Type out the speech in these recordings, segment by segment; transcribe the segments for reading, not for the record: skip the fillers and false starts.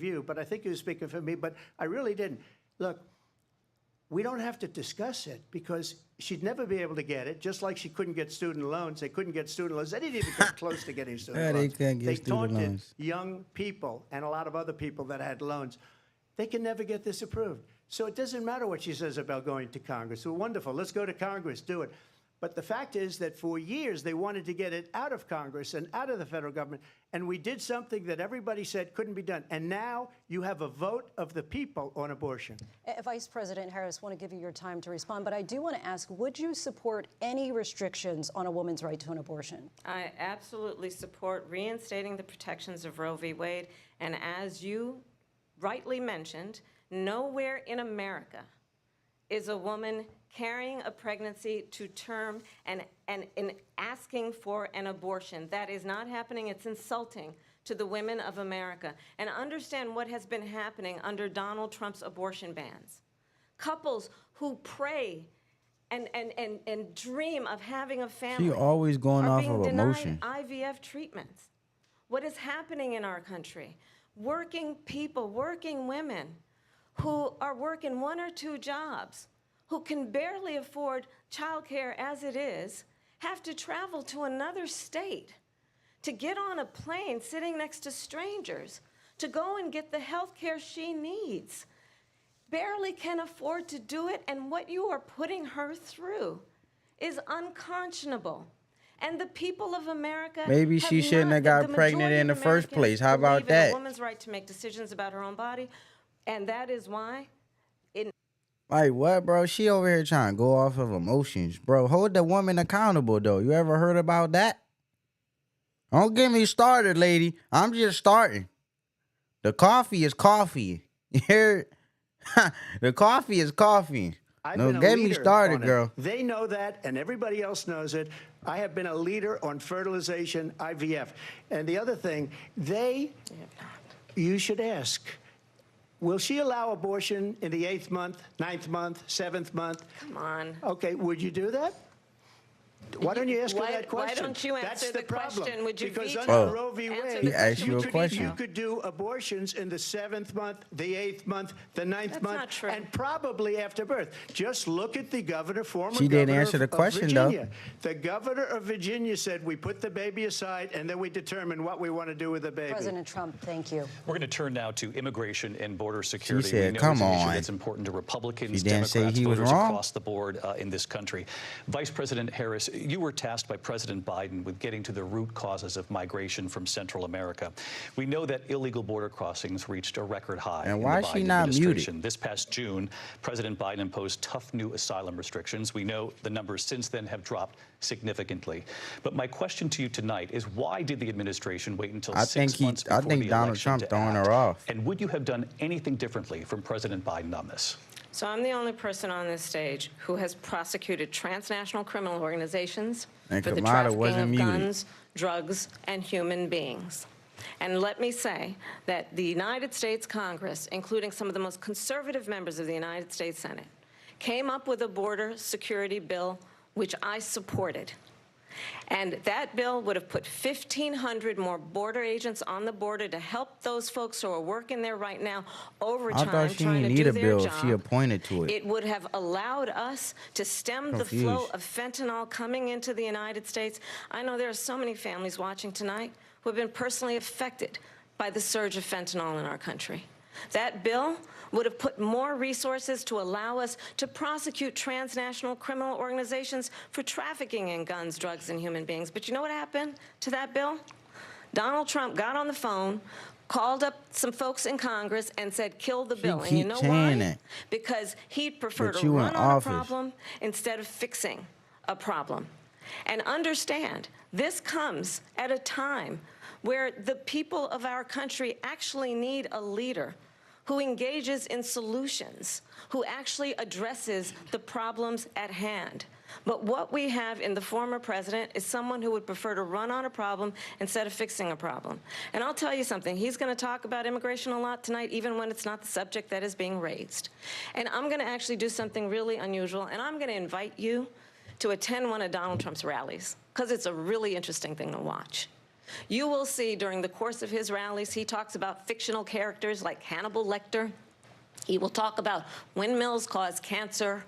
view, but I think he was speaking for me, but I really didn't. Look, we don't have to discuss it because she'd never be able to get it, just like she couldn't get student loans. They couldn't get student loans. They didn't even come close to getting student loans. They couldn't get student taunted loans. young people and a lot of other people that had loans. They can never get this approved. So it doesn't matter what she says about going to Congress. Well, wonderful. Let's go to Congress. Do it. But the fact is that for years they wanted to get it out of Congress and out of the federal government, and we did something that everybody said couldn't be done. And now you have a vote of the people on abortion. Vice President Harris, I want to give you your time to respond, but I do want to ask, would you support any restrictions on a woman's right to an abortion? I absolutely support reinstating the protections of Roe v. Wade. And as you rightly mentioned, nowhere in America is a woman carrying a pregnancy to term and asking for an abortion. That is not happening. It's insulting to the women of America. And understand what has been happening under Donald Trump's abortion bans. Couples who pray and dream of having a family. She always going off of emotion. IVF treatments. What is happening in our country? Working people, working women who are working 1 or 2 jobs, who can barely afford childcare as it is, have to travel to another state to get on a plane sitting next to strangers to go and get the health care she needs. Barely can afford to do it, and what you are putting her through is unconscionable. And the people of America, maybe she shouldn't have got pregnant in the first place. How about that? A woman's right to make decisions about her own body, and that is why. Like what, bro? She over here trying to go off of emotions, bro. Hold the woman accountable, though. You ever heard about that? Don't get me started, lady. I'm just starting. The coffee is coffee. You hear? The coffee is coffee. Don't get me started, girl. They know that, and everybody else knows it. I have been a leader on fertilization, IVF. And the other thing, you should ask, will she allow abortion in the 8th month, 9th month, 7th month? Come on. Okay, would you do that? Why don't you ask her that question? Why don't you answer the question? Would you because veto? under Roe v. Wade, he asked you a question. You could do abortions in the 7th month, the 8th month, the 9th That's month, not true. and probably after birth. Just look at the governor, former She didn't governor answer the of question, Virginia. though. The governor of Virginia said we put the baby aside and then we determine what we want to do with the baby. President Trump, thank you. We're going to turn now to immigration and border security. She said, we know come it's an issue on. that's important to Republicans, She didn't Democrats, say he was voters wrong. across the board in this country. Vice President Harris, you were tasked by President Biden with getting to the root causes of migration from Central America. We know that illegal border crossings reached a record high And in why the is she Biden not administration. muted? This past June, President Biden imposed tough new asylum restrictions. We know the numbers since then have dropped significantly. But my question to you tonight is, why did the administration wait until 6 months before the Donald election Trump to throwing act? her off. And would you have done anything differently from President Biden on this? So I'm the only person on this stage who has prosecuted transnational criminal organizations And for the Kamala trafficking wasn't of muted. guns, drugs, and human beings. And let me say that the United States Congress, including some of the most conservative members of the United States Senate, came up with a border security bill which I supported. And that bill would have put 1,500 more border agents on the border to help those folks who are working there right now overtime, I thought she trying to didn't need do a their bill job. if she appointed to it. It would have allowed us to stem the flow of fentanyl coming into the United States. I know there are so many families watching tonight who have been personally affected by the surge of fentanyl in our country. That bill would have put more resources to allow us to prosecute transnational criminal organizations for trafficking in guns, drugs, and human beings. But you know what happened to that bill? Donald Trump got on the phone, called up some folks in Congress, and said, kill the bill. And you know why? Because he'd prefer to run on a problem instead of fixing a problem. And understand, this comes at a time where the people of our country actually need a leader who engages in solutions, who actually addresses the problems at hand. But what we have in the former president is someone who would prefer to run on a problem instead of fixing a problem. And I'll tell you something, he's going to talk about immigration a lot tonight, even when it's not the subject that is being raised. And I'm going to actually do something really unusual, and I'm going to invite you to attend one of Donald Trump's rallies, because it's a really interesting thing to watch. You will see during the course of his rallies, he talks about fictional characters like Hannibal Lecter. He will talk about windmills cause cancer.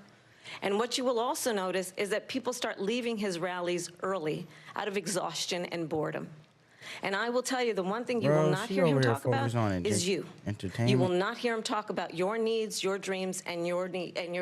And what you will also notice is that people start leaving his rallies early out of exhaustion and boredom. And I will tell you, the one thing you will not hear him talk about is you. You will not hear him talk about your needs, your dreams, and your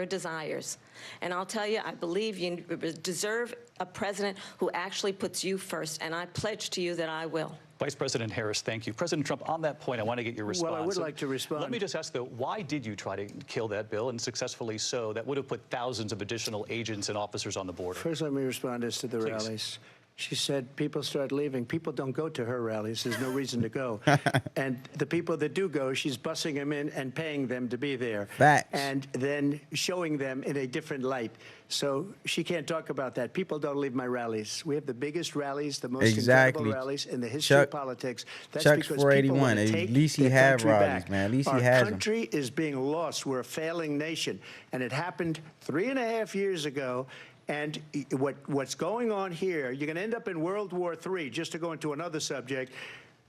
desires. And I'll tell you, I believe you deserve a president who actually puts you first, and I pledge to you that I will. Vice President Harris, thank you. President Trump, on that point, I want to get your response. Well, I would like to respond. Let me just ask, though, why did you try to kill that bill, and successfully so, that would have put thousands of additional agents and officers on the border? First, let me respond as to the rallies. She said people start leaving. People don't go to her rallies. There's no reason to go. And the people that do go, she's bussing them in and paying them to be there. Facts. And then showing them in a different light. So she can't talk about that. People don't leave my rallies. We have the biggest rallies, the most incredible rallies in the history of politics. That's Chuck's because 481. People At least he had rallies, man. At least he has them. Our country is being lost. We're a failing nation. And it happened 3.5 years ago. And what's going on here, you're going to end up in World War III, just to go into another subject.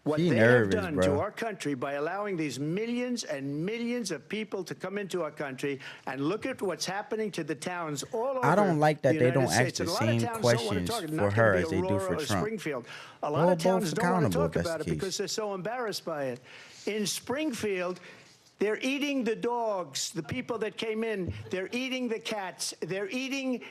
What they have done to our country by allowing these millions and millions of people to come into our country, and look at what's happening to the towns all over. I don't like that the they don't United ask States. the same questions for her as they do for Trump. Springfield. A lot of towns don't want to talk about it because they're so embarrassed by it. In Springfield, they're eating the dogs, the people that came in. They're eating the cats. They're eating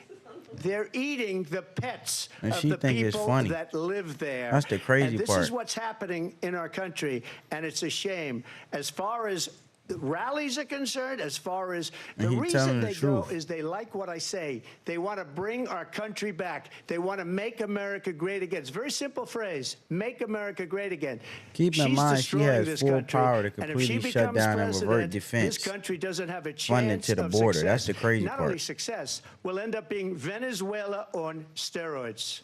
the pets of the people that live there. That's the crazy part. This is what's happening in our country, and it's a shame. As far as the rallies are concerned, as far as the reason they go is they like what I say. They want to bring our country back. They want to make America great again. It's a very simple phrase, make America great again. Keep in mind, she has full power to completely shut down and revert defense this country doesn't have a chance funding to the border. Success. That's the crazy part. Not only success, will end up being Venezuela on steroids.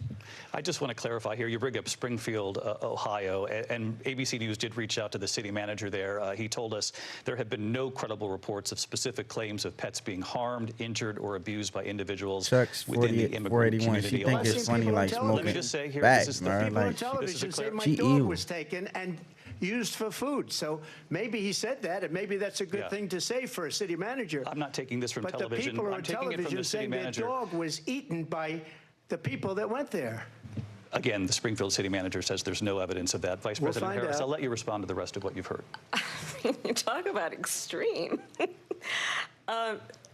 I just want to clarify here. You bring up Springfield, Ohio, and ABC News did reach out to the city manager there. He told us there have been no credible reports of specific claims of pets being harmed, injured, or abused by individuals within the immigrant community. She think it's funny like smoking. Let me just say here, back, this is the people on this television is say my dog was taken and used for food. So maybe he said that, and maybe that's a good thing to say for a city manager. I'm not taking this from television. But the people I'm on taking it from television the city saying manager. their dog was eaten by the people that went there. Again, the Springfield city manager says there's no evidence of that. Vice President Harris, I'll let you respond to the rest of what you've heard. You talk about extreme.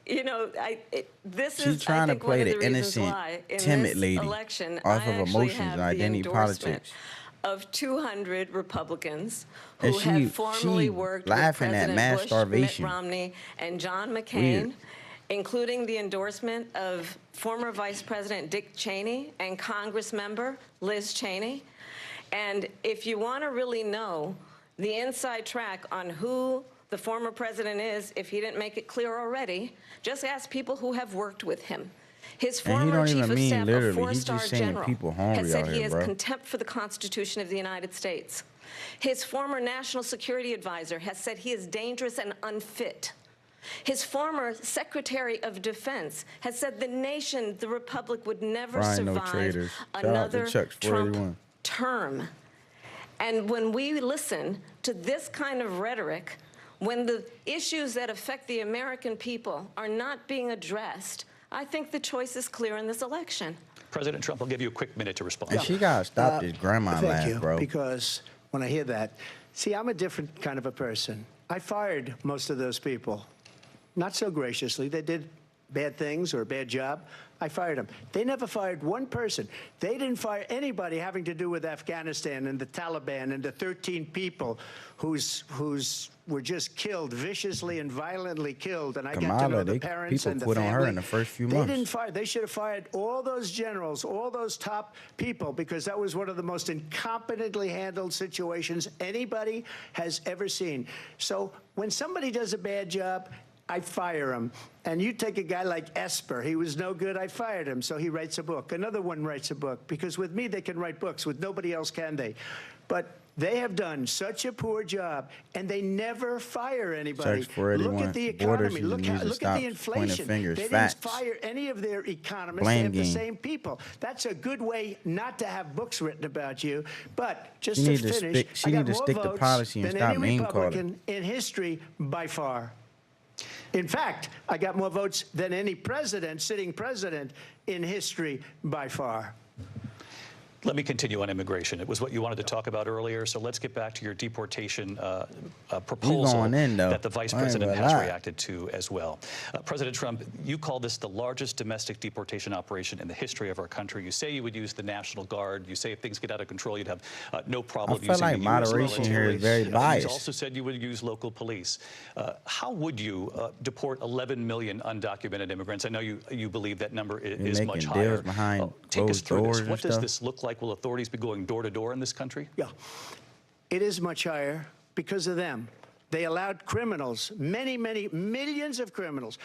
You know, She's trying to play the innocent, timid lady election, off of emotions and identity politics. Of 200 Republicans who have formerly worked with President Bush, Mitt Romney, and John McCain, including the endorsement of former Vice President Dick Cheney and Congress member Liz Cheney. And if you want to really know the inside track on who the former president is, if he didn't make it clear already, just ask people who have worked with him. His former chief of staff, a four-star general, has said he has contempt for the Constitution of the United States. His former national security advisor has said he is dangerous and unfit. His former Secretary of Defense has said the nation, the republic, would never survive another Trump term. And when we listen to this kind of rhetoric, when the issues that affect the American people are not being addressed, I think the choice is clear in this election. President Trump, I'll give you a quick minute to respond. And she got to stop this grandma laugh, bro. Because when I hear that, see, I'm a different kind of a person. I fired most of those people. Not so graciously. They did bad things or a bad job. I fired them. They never fired one person. They didn't fire anybody having to do with Afghanistan and the Taliban and the 13 people whose were just killed, viciously and violently killed. And I got to know the parents and the family. People put on her in the first few months. They didn't fire. They should have fired all those generals, all those top people, because that was one of the most incompetently handled situations anybody has ever seen. So when somebody does a bad job, I fire him. And you take a guy like Esper. He was no good. I fired him. So he writes a book. Another one writes a book. Because with me, they can write books. With nobody else can they. But They have done such a poor job, and they never fire anybody. Search for it. Look at the economy. Look at the inflation. Fingers. They Facts. didn't fire any of their economists. Blame they have game. the same people. That's a good way not to have books written about you. But just She to need to finish, stick- she I got need to more stick to votes policy and than stop any name calling. Republican in history by far. In fact, I got more votes than any sitting president in history by far. Let me continue on immigration. It was what you wanted to talk about earlier, so let's get back to your deportation proposal going in, though. that the vice I ain't president gonna has lie. reacted to as well. President Trump, you call this the largest domestic deportation operation in the history of our country. You say you would use the National Guard. You say if things get out of control, you'd have no problem I feel using like the U.S. moderation here military. is very You biased. also said you would use local police. How would you deport 11 million undocumented immigrants? I know you believe that number is much making higher. deals behind Take us closed through doors this. and What does stuff? this look like? Will authorities be going door to door in this country? Yeah, it is much higher because of them. They allowed criminals, many millions of criminals.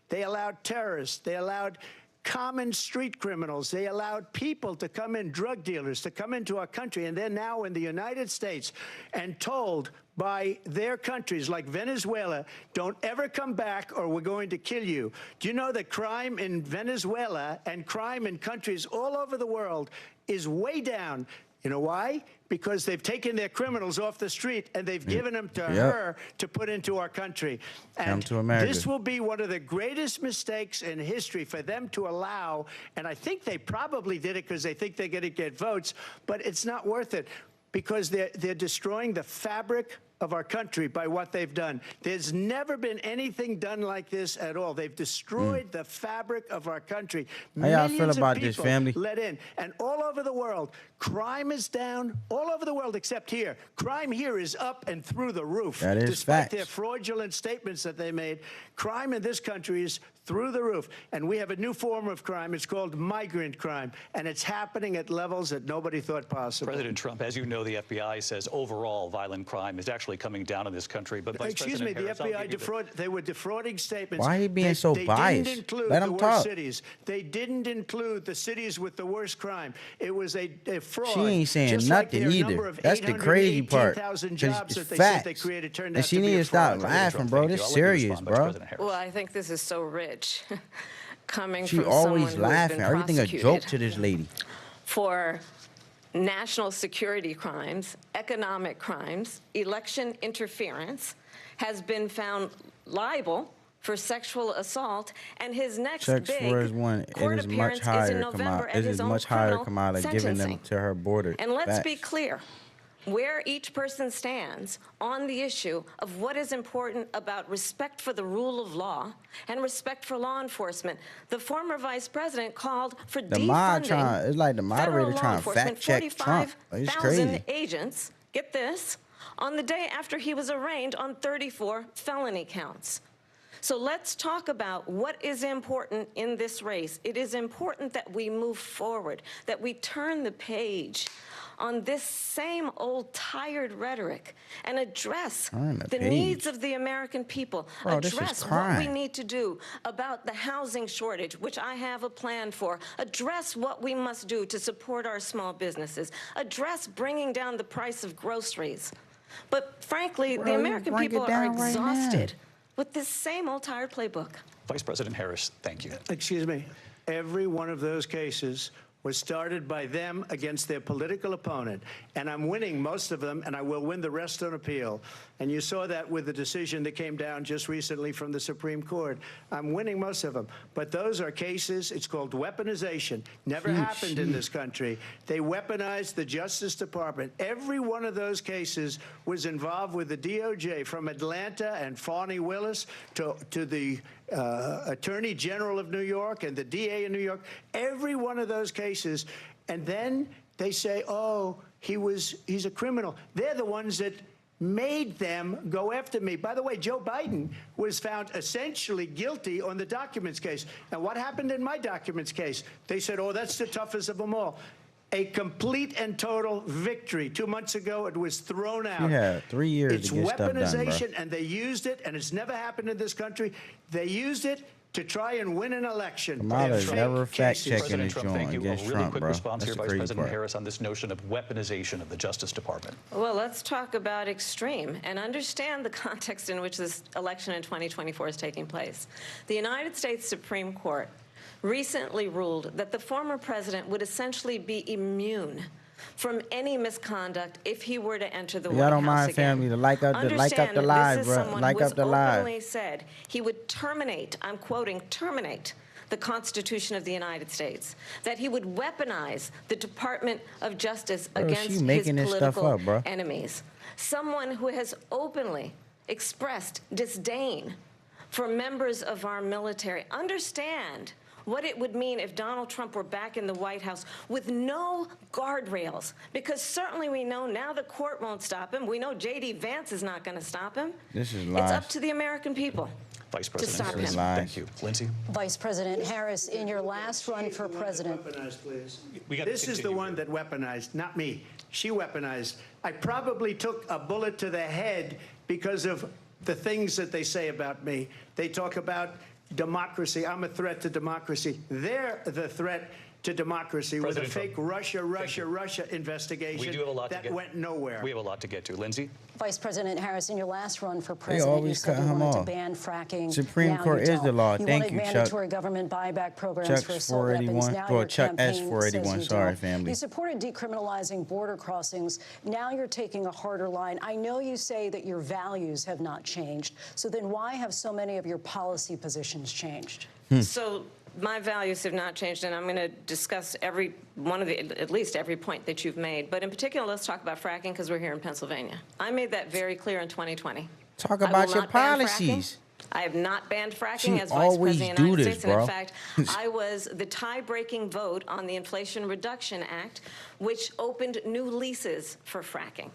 They allowed terrorists. They allowed common street criminals. They allowed people to come in, drug dealers, to come into our country, and they're now in the United States and told by their countries like Venezuela, don't ever come back or we're going to kill you. Do you know that crime in Venezuela and crime in countries all over the world is way down? You know why? Because they've taken their criminals off the street and they've given them to her to put into our country. And to America. this will be one of the greatest mistakes in history for them to allow, and I think they probably did it because they think they're going to get votes, but it's not worth it because they're destroying the fabric of our country by what they've done. There's never been anything done like this at all. They've destroyed the fabric of our country. How y'all feel Millions of about this, people family? let in. And all over the world, crime is down all over the world except here. Crime here is up and through the roof. That is Despite facts. their fraudulent statements that they made, crime in this country is through the roof. And we have a new form of crime. It's called migrant crime. And it's happening at levels that nobody thought possible. President Trump, as you know, the FBI says overall violent crime is actually coming down in this country. But Vice Excuse me, President the Harris, I'll FBI give you they were defrauding statements. Why he being they, so they biased? Didn't include Let the him worst talk. cities. They didn't include the cities with the worst crime. It was a fraud. She ain't saying Just like nothing their either. number of That's the crazy part. 818,000 'Cause jobs it's that they said they facts. created turned And out she to be need a to stop fraud. laughing, Trump, bro. thank you. This I'll let you serious, respond, Vice bro. President Harris. Well, I think this is so rich coming She from always someone who has laughing. been Everything a joke prosecuted to this lady. for national security crimes, economic crimes, election interference, has been found liable for sexual assault, and his next Sex big for his one. It court is much appearance is in higher, November Kamala. at It his is own much higher, criminal Kamala, giving them sentencing. to her border. And let's be Facts. clear where each person stands on the issue of what is important about respect for the rule of law and respect for law enforcement. The former vice president called for The mod defunding it's like the moderator federal law trying to enforcement, fact check Trump. It's 45,000 crazy. agents, get this, on the day after he was arraigned on 34 felony counts. So let's talk about what is important in this race. It is important that we move forward, that we turn the page on this same old tired rhetoric and address the needs of the American people, Bro, this is address what crime. we need to do about the housing shortage, which I have a plan for, address what we must do to support our small businesses, address bringing down the price of groceries. But frankly, Bro, the you American break it people are down right now. exhausted with this same old tired playbook. Vice President Harris, thank you. Excuse me. Every one of those cases was started by them against their political opponent. And I'm winning most of them, and I will win the rest on appeal. And you saw that with the decision that came down just recently from the Supreme Court. I'm winning most of them. But those are cases, it's called weaponization. Never happened in this country. They weaponized the Justice Department. Every one of those cases was involved with the DOJ, from Atlanta and Fani Willis to the Attorney General of New York and the DA in New York. Every one of those cases. And then they say, oh, he's a criminal. They're the ones that made them go after me. By the way, Joe Biden was found essentially guilty on the documents case. And what happened in my documents case? They said, oh, that's the toughest of them all. A complete and total victory. 2 months ago, it was thrown out. Yeah, 3 years It's to get stuff done, bro. weaponization, and they used it, and it's never happened in this country. They used it to try and win an election. Kamala is Fake never cases. fact-checking President his Trump, joint thank you. against A really Trump, quick bro. response That's here, the Vice crazy President part. Harris, on this notion of weaponization of the Justice Department. Well, let's talk about extreme and understand the context in which this election in 2024 is taking place. The United States Supreme Court recently ruled that the former president would essentially be immune from any misconduct if he were to enter the White House Y'all don't mind, again. family, to like up the Understand that live, this is bro. someone Like who up has the live. openly said he would terminate, I'm quoting, terminate the Constitution of the United States, that he would weaponize the Department of Justice Bro, against she his making this stuff political up, bro. enemies. Someone who has openly expressed disdain for members of our military. Understand what it would mean if Donald Trump were back in the White House with no guardrails, because certainly we know now the court won't stop him. We know J.D. Vance is not going to stop him. This is It's lies. up to the American people. Vice President stop Harris, him. thank you. Lindsay? Vice President Harris, in your last run for president. Weaponized, please. We gotta This is the continue one here. that weaponized, not me. She weaponized. I probably took a bullet to the head because of the things that they say about me. They talk about democracy. I'm a threat to democracy. They're the threat to democracy President with a fake Trump. Russia investigation We do have a lot to that get. went nowhere. We have a lot to get to. Lindsay? Vice President Harris, in your last run for president, you always said cut you him wanted off. to ban fracking. Supreme Now Court you is don't. the law. You Thank wanted you, Chuck. mandatory government buyback programs Chuck's for assault weapons. 481. Now Well, your Chuck S. campaign 481. says you Sorry, don't. family. You supported decriminalizing border crossings. Now you're taking a harder line. I know you say that your values have not changed. So then why have so many of your policy positions changed? So my values have not changed, and I'm going to discuss every one of the, at least every point that you've made. But in particular, let's talk about fracking, because we're here in Pennsylvania. I made that very clear in 2020. Talk I will about your not ban fracking. policies. I have not banned fracking She as Vice always President of the do United this, States. And bro. in fact, I was the tie-breaking vote on the Inflation Reduction Act, which opened new leases for fracking.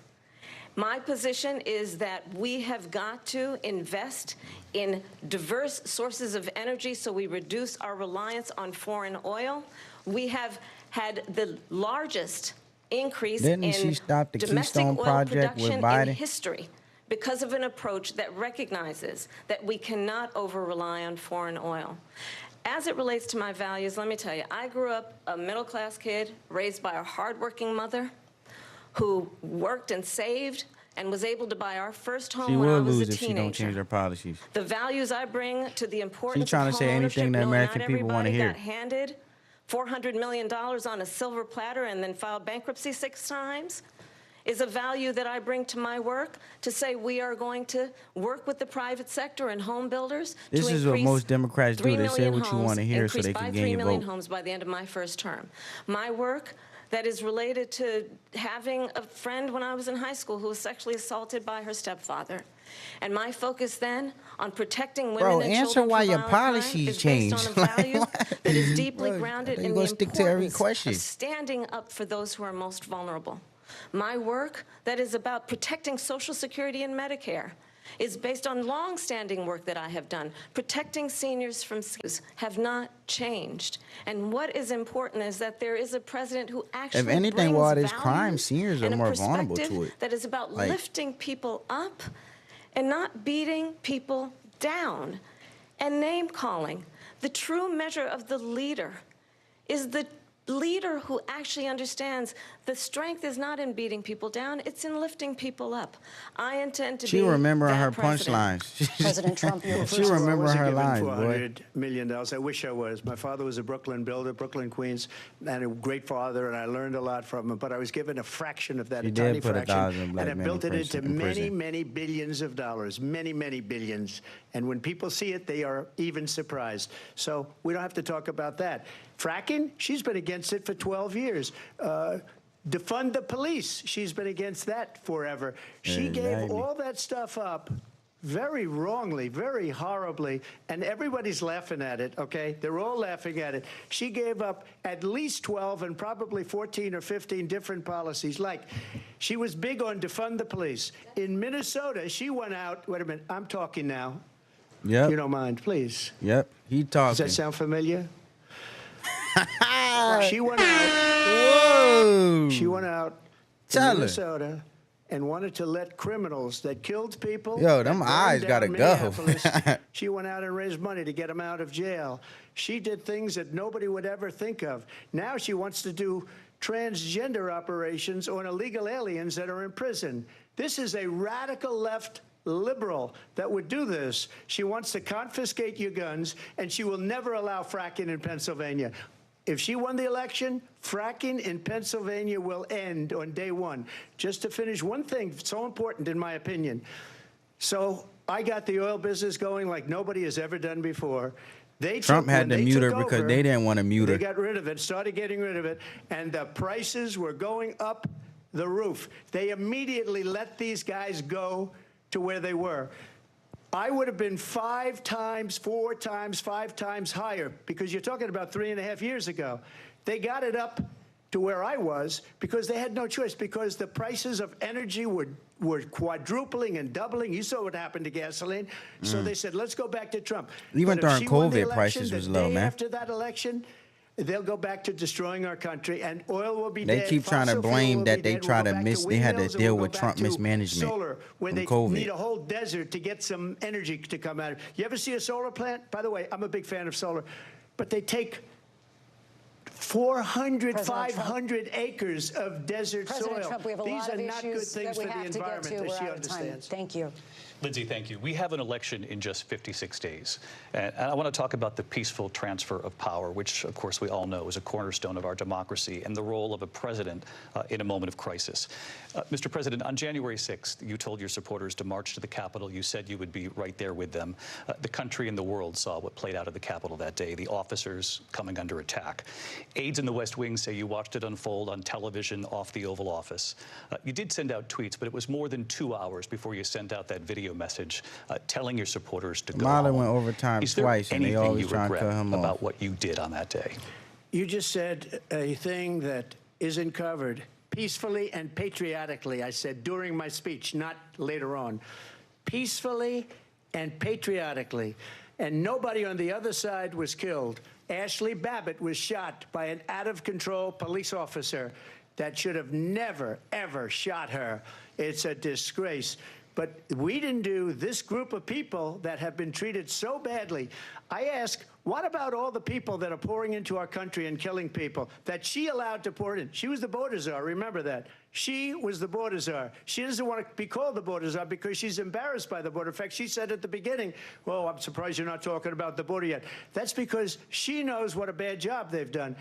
My position is that we have got to invest in diverse sources of energy so we reduce our reliance on foreign oil. We have had the largest increase Didn't she in stop the domestic Keystone oil Project with production Biden? in history because of an approach that recognizes that we cannot over-rely on foreign oil. As it relates to my values, let me tell you, I grew up a middle-class kid raised by a hardworking mother who worked and saved and was able to buy our first home She when I will was lose a if she don't change teenager. her policies. The values I bring to the importance trying of to say anything homeownership, that knowing American not people wanna everybody hear. got handed $400 million on a silver platter and then filed bankruptcy 6 times, is a value that I bring to my work to say we are going to work with the private sector and home builders This to is what increase most Democrats do. 3 They say million what you homes, wanna hear so increase they by can 3 gain your million vote. homes by the end of my first term. My work that is related to having a friend when I was in high school who was sexually assaulted by her stepfather. And my focus then on protecting women Bro, and answer children why from your violent crime policies is based changed. on a value that is deeply Bro, grounded you in the gonna stick to every importance question. of standing up for those who are most vulnerable. My work that is about protecting Social Security and Medicare is based on long-standing work that I have done. Protecting seniors from schools have not changed. And what is important is that there is a president who actually anything, brings with all this values crime, seniors are and a more vulnerable to perspective it. that is about Like- lifting people up and not beating people down. And name-calling. The true measure of the leader is the leader who actually understands the strength is not in beating people down, it's in lifting people up. I intend to She be remembering that her president. punchlines. President Trump, you're She remember her lines, boy. $400 million. I wish I was. My father was a Brooklyn builder, Brooklyn, Queens, and a great father, and I learned a lot from him. But I was given a fraction of that, She a did tiny put fraction, 1,000 black and I men built in it into prison- in many, prison. many billions of dollars, many, many billions. And when people see it, they are even surprised. So we don't have to talk about that. Fracking, she's been against it for 12 years. Defund the police, she's been against that forever. She gave Exactly. all that stuff up very wrongly, very horribly, and everybody's laughing at it, okay? They're all laughing at it. She gave up at least 12 and probably 14 or 15 different policies. Like, she was big on defund the police. In Minnesota, she went out, wait a minute, I'm talking now. Yep. You don't mind, please. Yep. He Does talking. that sound familiar? She went out. Whoa. She went out Tell in her. Minnesota and wanted to let criminals that killed people. Yo, them that burned eyes down gotta go. Minneapolis, she went out and raised money to get them out of jail. She did things that nobody would ever think of. Now she wants to do transgender operations on illegal aliens that are in prison. This is a radical left liberal that would do this. She wants to confiscate your guns, and she will never allow fracking in Pennsylvania. If she won the election, fracking in Pennsylvania will end on day one. Just to finish, one thing so important in my opinion. So I got the oil business going like nobody has ever done before. Trump had to mute her because they didn't want to mute her. They got rid of it, started getting rid of it, and the prices were going up the roof. They immediately let these guys go to where they were. I would have been 5 times, 4 times, 5 times higher, because you're talking about 3.5 years ago. They got it up to where I was because they had no choice, because the prices of energy were quadrupling and doubling. You saw what happened to gasoline. So they said, let's go back to Trump. Even But if during she won the COVID, prices election, was the low, day man. After that election, they'll go back to destroying our country, and oil will be They dead. keep trying to Fossil fuel blame will that be they dead. try We'll to go miss. back They had to windmills, and deal we'll with go Trump back to mismanagement solar, where from they COVID. need a whole desert to get some energy to come out of. You ever see a solar plant? By the way, I'm a big fan of solar, but they take 400, President 500 acres of desert President soil. Trump, we have a These lot of are not good issues things that we for the have to get environment, to. as We're she out of time. understands. Thank you. Lindsay, thank you. We have an election in just 56 days. And I want to talk about the peaceful transfer of power, which, of course, we all know is a cornerstone of our democracy, and the role of a president in a moment of crisis. Mr. President, on January 6th, you told your supporters to march to the Capitol. You said you would be right there with them. The country and the world saw what played out at the Capitol that day, the officers coming under attack. Aides in the West Wing say you watched it unfold on television off the Oval Office. You did send out tweets, but it was more than 2 hours before you sent out that video message telling your supporters to go Kamala home. went overtime Is there twice, and they anything always you trying to regret cut him about off. what you did on that day? You just said a thing that isn't covered. Peacefully and patriotically, I said during my speech, not later on. Peacefully and patriotically. And nobody on the other side was killed. Ashley Babbitt was shot by an out-of-control police officer that should have never, ever shot her. It's a disgrace. But we didn't do this group of people that have been treated so badly. I ask, what about all the people that are pouring into our country and killing people that she allowed to pour in? She was the border czar, remember that. She was the border czar. She doesn't want to be called the border czar because she's embarrassed by the border. In fact, she said at the beginning, well, I'm surprised you're not talking about the border yet. That's because she knows what a bad job they've done.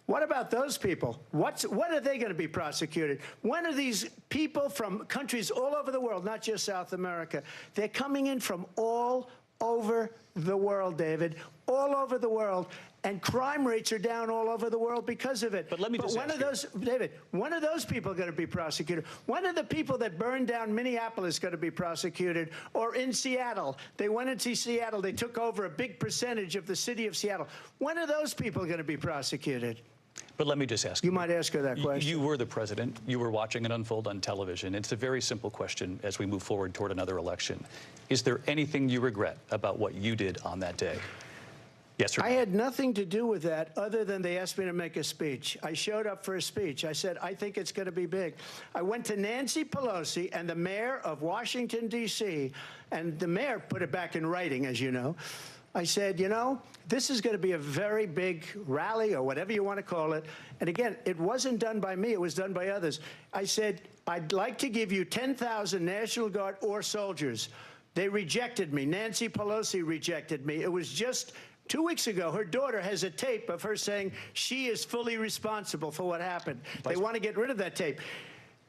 What about those people? When are they going to be prosecuted? When are these people from countries all over the world, not just South America? They're coming in from all over the world, David, all over the world. And crime rates are down all over the world because of it. But let me just ask you. David, when are those people going to be prosecuted? When are the people that burned down Minneapolis going to be prosecuted? Or in Seattle? They went into Seattle. They took over a big percentage of the city of Seattle. When are those people going to be prosecuted? But let me just ask you. You might ask her that question. You were the president. You were watching it unfold on television. It's a very simple question as we move forward toward another election. Is there anything you regret about what you did on that day? Yes or no? I had nothing to do with that other than they asked me to make a speech. I showed up for a speech. I said, I think it's going to be big. I went to Nancy Pelosi and the mayor of Washington, D.C., and the mayor put it back in writing, as you know. I said, you know, this is going to be a very big rally or whatever you want to call it. And again, it wasn't done by me. It was done by others. I said, I'd like to give you 10,000 National Guard or soldiers. They rejected me. Nancy Pelosi rejected me. It was just 2 weeks ago. Her daughter has a tape of her saying she is fully responsible for what happened. They want to get rid of that tape.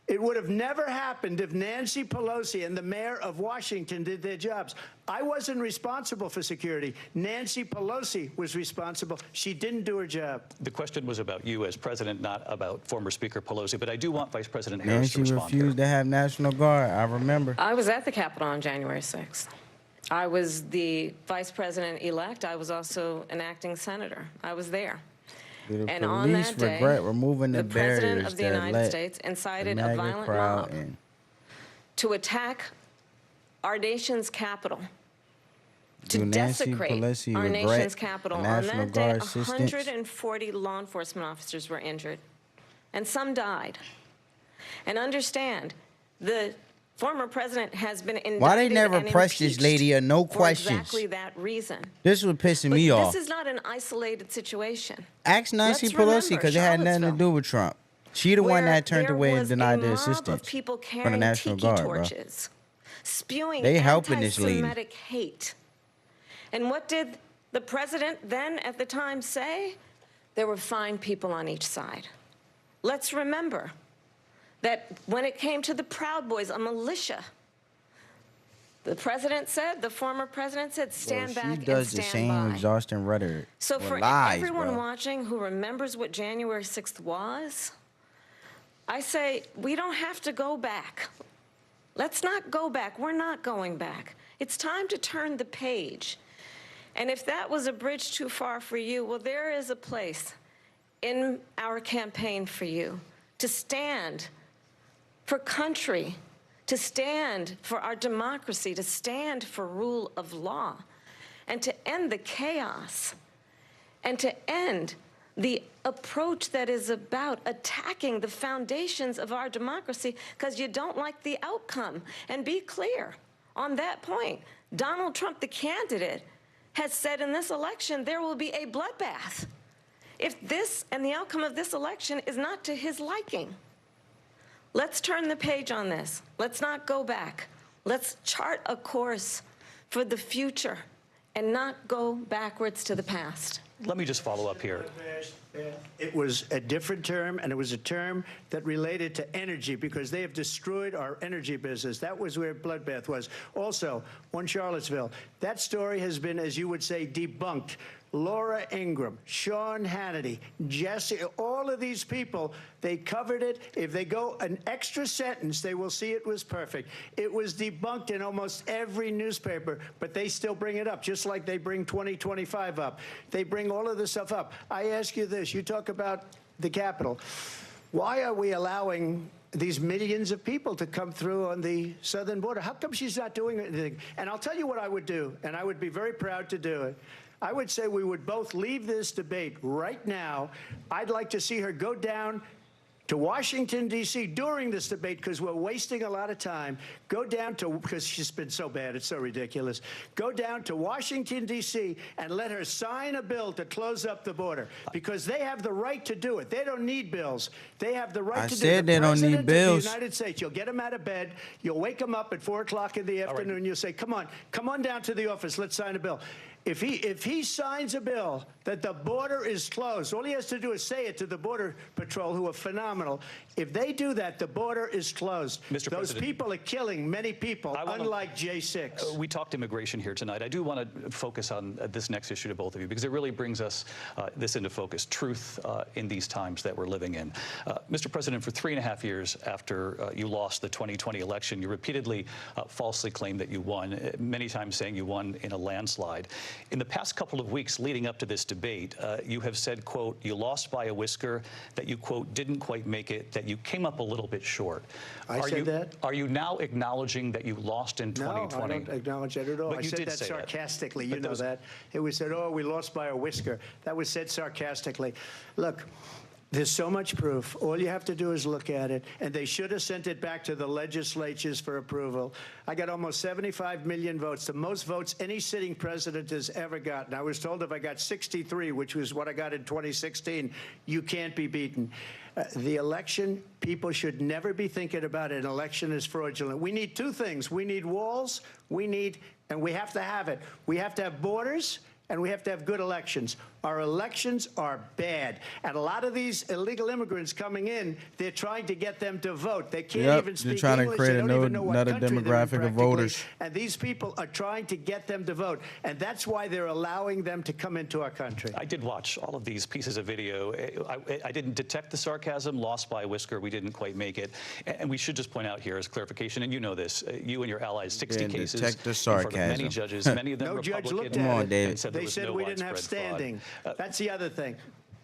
It would have never happened if Nancy Pelosi and the mayor of Washington did their jobs. I wasn't responsible for security. Nancy Pelosi was responsible. She didn't do her job. The question was about you as president, not about former Speaker Pelosi. But I do want Vice President Harris to Nancy respond. refused to have National Guard. I remember. I was at the Capitol on January 6th. I was the vice president-elect. I was also an acting senator. I was there. The And on police that day, regret removing the President barriers of the that United let States incited the a MAGA violent crowd mob in. to attack our nation's capital, to Do Nancy desecrate Pelosi our regret nation's capital. the On National that day, Guard assistance? 140 law enforcement officers were injured, and some died. And understand, The former president has been indicted Why they never and press this lady or no for questions? exactly that reason. This was pissing But me off. this is not an isolated situation. Ask Nancy Let's Pelosi remember because it had nothing to Charlottesville, do with Trump. She the one where that turned there away and was denied a the mob assistance of people from the carrying National tiki Guard, bro. torches, spewing They helping this lady. anti-Semitic hate. And what did the president then at the time say? There were fine people on each side. Let's remember that when it came to the Proud Boys, a militia, the president said, the former president said, stand back and stand by. She does the same exhausting rhetoric. So with for lies, everyone bro. watching who remembers what January 6th was, I say we don't have to go back. Let's not go back. We're not going back. It's time to turn the page. And if that was a bridge too far for you, well, there is a place in our campaign for you to stand for country, to stand for our democracy, to stand for rule of law, and to end the chaos, and to end the approach that is about attacking the foundations of our democracy because you don't like the outcome. And be clear on that point. Donald Trump, the candidate, has said in this election there will be a bloodbath if this and the outcome of this election is not to his liking. Let's turn the page on this. Let's not go back. Let's chart a course for the future and not go backwards to the past. Let me just follow up here. It was a different term, and it was a term that related to energy because they have destroyed our energy business. That was where bloodbath was. Also, on Charlottesville, that story has been, as you would say, debunked. Laura Ingraham, Sean Hannity, Jesse, all of these people, they covered it. If they go an extra sentence, they will see it was perfect. It was debunked in almost every newspaper, but they still bring it up, just like they bring 2025 up. They bring all of this stuff up. I ask you this. You talk about the Capitol. Why are we allowing these millions of people to come through on the southern border? How come she's not doing anything? And I'll tell you what I would do, and I would be very proud to do it. I would say we would both leave this debate right now. I'd like to see her go down to Washington, D.C. during this debate because we're wasting a lot of time. Go down to, because she's been so bad, it's so ridiculous. Go down to Washington, D.C. and let her sign a bill to close up the border because they have the right to do it. They don't need bills. They have the right to do it. I said they don't need bills. Of the United States, you'll get them out of bed. You'll wake them up at 4 o'clock in the afternoon. Right. You'll say, come on down to the office. Let's sign a bill. If he signs a bill that the border is closed, all he has to do is say it to the Border Patrol, who are phenomenal. If they do that, the border is closed. Mr. Those President, people are killing many people, unlike J6. We talked immigration here tonight. I do want to focus on this next issue to both of you because it really brings us this into focus, truth in these times that we're living in. Mr. President, for 3.5 years after you lost the 2020 election, you repeatedly falsely claimed that you won, many times saying you won in a landslide. In the past couple of weeks leading up to this debate, you have said, quote, you lost by a whisker, that you, quote, didn't quite make it, that you came up a little bit short. I said that? Are you now acknowledging that you lost in 2020? No, I don't acknowledge that at all. But I you said did that say sarcastically. That. You know that. It was said, oh, we lost by a whisker. That was said sarcastically. Look, there's so much proof. All you have to do is look at it. And they should have sent it back to the legislatures for approval. I got almost 75 million votes, the most votes any sitting president has ever gotten. I was told if I got 63, which was what I got in 2016, you can't be beaten. The election, people should never be thinking about an election as fraudulent. We need two things. We need walls, and we have to have it. We have to have borders, and we have to have good elections. Our elections are bad. And a lot of these illegal immigrants coming in, they're trying to get them to vote. They can't even speak English. They're trying to create another demographic of voters. And these people are trying to get them to vote. And that's why they're allowing them to come into our country. I did watch all of these pieces of video. I didn't detect the sarcasm, lost by a whisker. We didn't quite make it. And we should just point out here as clarification, and you know this, you and your allies, 60 cases detect the in front of sarcasm. many judges, many of them No judge Republican. looked at it. And said They said we didn't have standing. That's the other thing.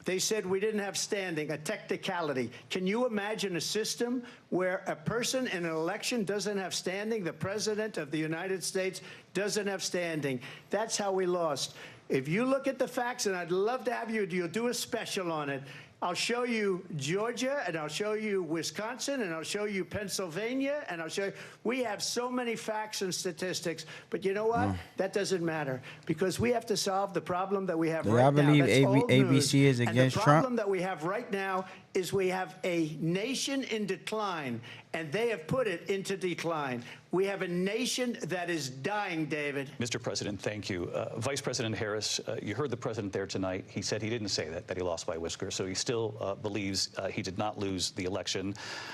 They said we didn't have standing, a technicality. Can you imagine a system where a person in an election doesn't have standing? The president of the United States doesn't have standing. That's how we lost. If you look at the facts, and I'd love to have you'll do a special on it, I'll show you Georgia, and I'll show you Wisconsin, and I'll show you Pennsylvania, and I'll show you. We have so many facts and statistics, but you know what? That doesn't matter, because we have to solve the problem that we have right now. I believe That's old news. ABC is against and the Trump. problem that we have right now is we have a nation in decline, and they have put it into decline. We have a nation that is dying, David. Mr. President, thank you. Vice President Harris, you heard the president there tonight. He said he didn't say that he lost by a whisker, so he still believes he did not lose the election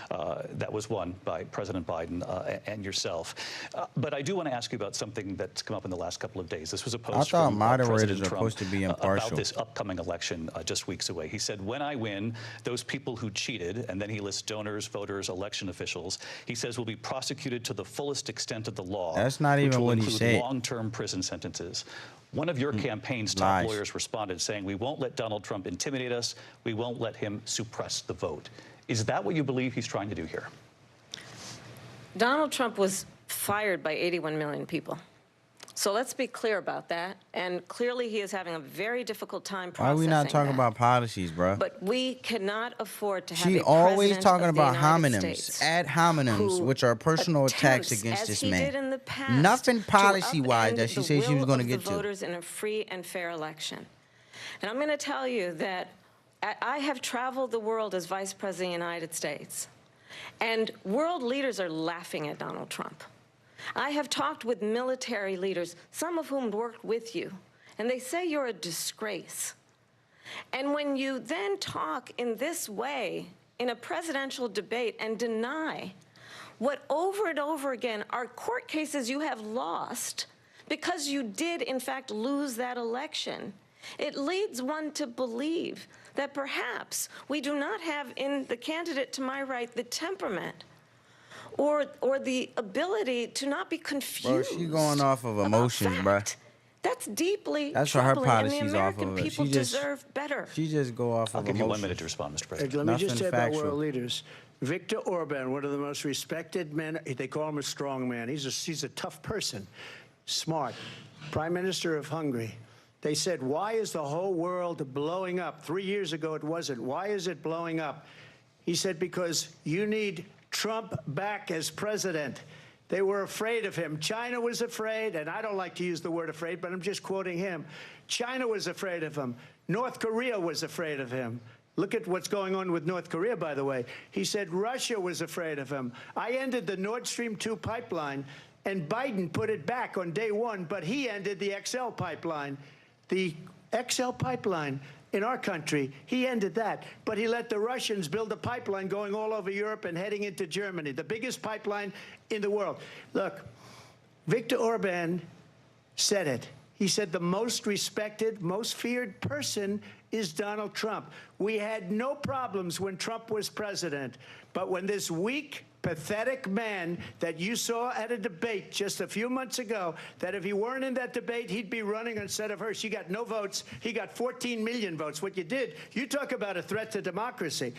that was won by President Biden and yourself. But I do want to ask you about something that's come up in the last couple of days. This was a post from President Trump supposed to be impartial about this upcoming election just weeks away. He said, when I win, those people who cheated, and then he lists donors, voters, election officials, he says will be prosecuted to the fullest extent of the law. That's not even what he said. Long-term prison sentences. One of your campaign's top lawyers responded saying, we won't let Donald Trump intimidate us. We won't let him suppress the vote. Is that what you believe he's trying to do here? Donald Trump was fired by 81 million people. So let's be clear about that. And clearly he is having a very difficult time processing Why are we not talking that. about policies, bro? But we cannot afford to have She a always president talking of the about United hominems, States ad hominems, which are personal attacks attempts, against as this he man. did in the past, Nothing to policy-wise upend that she the said she was will going to of get the to. voters in a free and fair election. And I'm going to tell you that I have traveled the world as Vice President of the United States, and world leaders are laughing at Donald Trump. I have talked with military leaders, some of whom worked with you, and they say you're a disgrace. And when you then talk in this way in a presidential debate and deny what over and over again are court cases you have lost because you did, in fact, lose that election, it leads one to believe that perhaps we do not have in the candidate to my right the temperament or the ability to not be confused. Bro, she going off of emotions, bro. That's deeply That's what her troubling, and the policies American off of. people deserve better. She just go off I'll of give you emotions. 1 minute to respond, Mr. President. Let me just say Nothing about factual. world leaders. Viktor Orban, one of the most respected men, they call him a strong man. He's a tough person, smart. Prime Minister of Hungary. They said, why is the whole world blowing up? 3 years ago it wasn't. Why is it blowing up? He said, because you need Trump back as president. They were afraid of him. China was afraid, and I don't like to use the word afraid, but I'm just quoting him. China was afraid of him. North Korea was afraid of him. Look at what's going on with North Korea, by the way. He said Russia was afraid of him. I ended the Nord Stream 2 pipeline, and Biden put it back on day one, but he ended the XL pipeline. The XL pipeline in our country, he ended that. But he let the Russians build a pipeline going all over Europe and heading into Germany, the biggest pipeline in the world. Look, Viktor Orban said it. He said the most respected, most feared person is Donald Trump. We had no problems when Trump was president, but when this weak, pathetic man that you saw at a debate just a few months ago, that if he weren't in that debate, he'd be running instead of her. She got no votes. He got 14 million votes. What you did, you talk about a threat to democracy.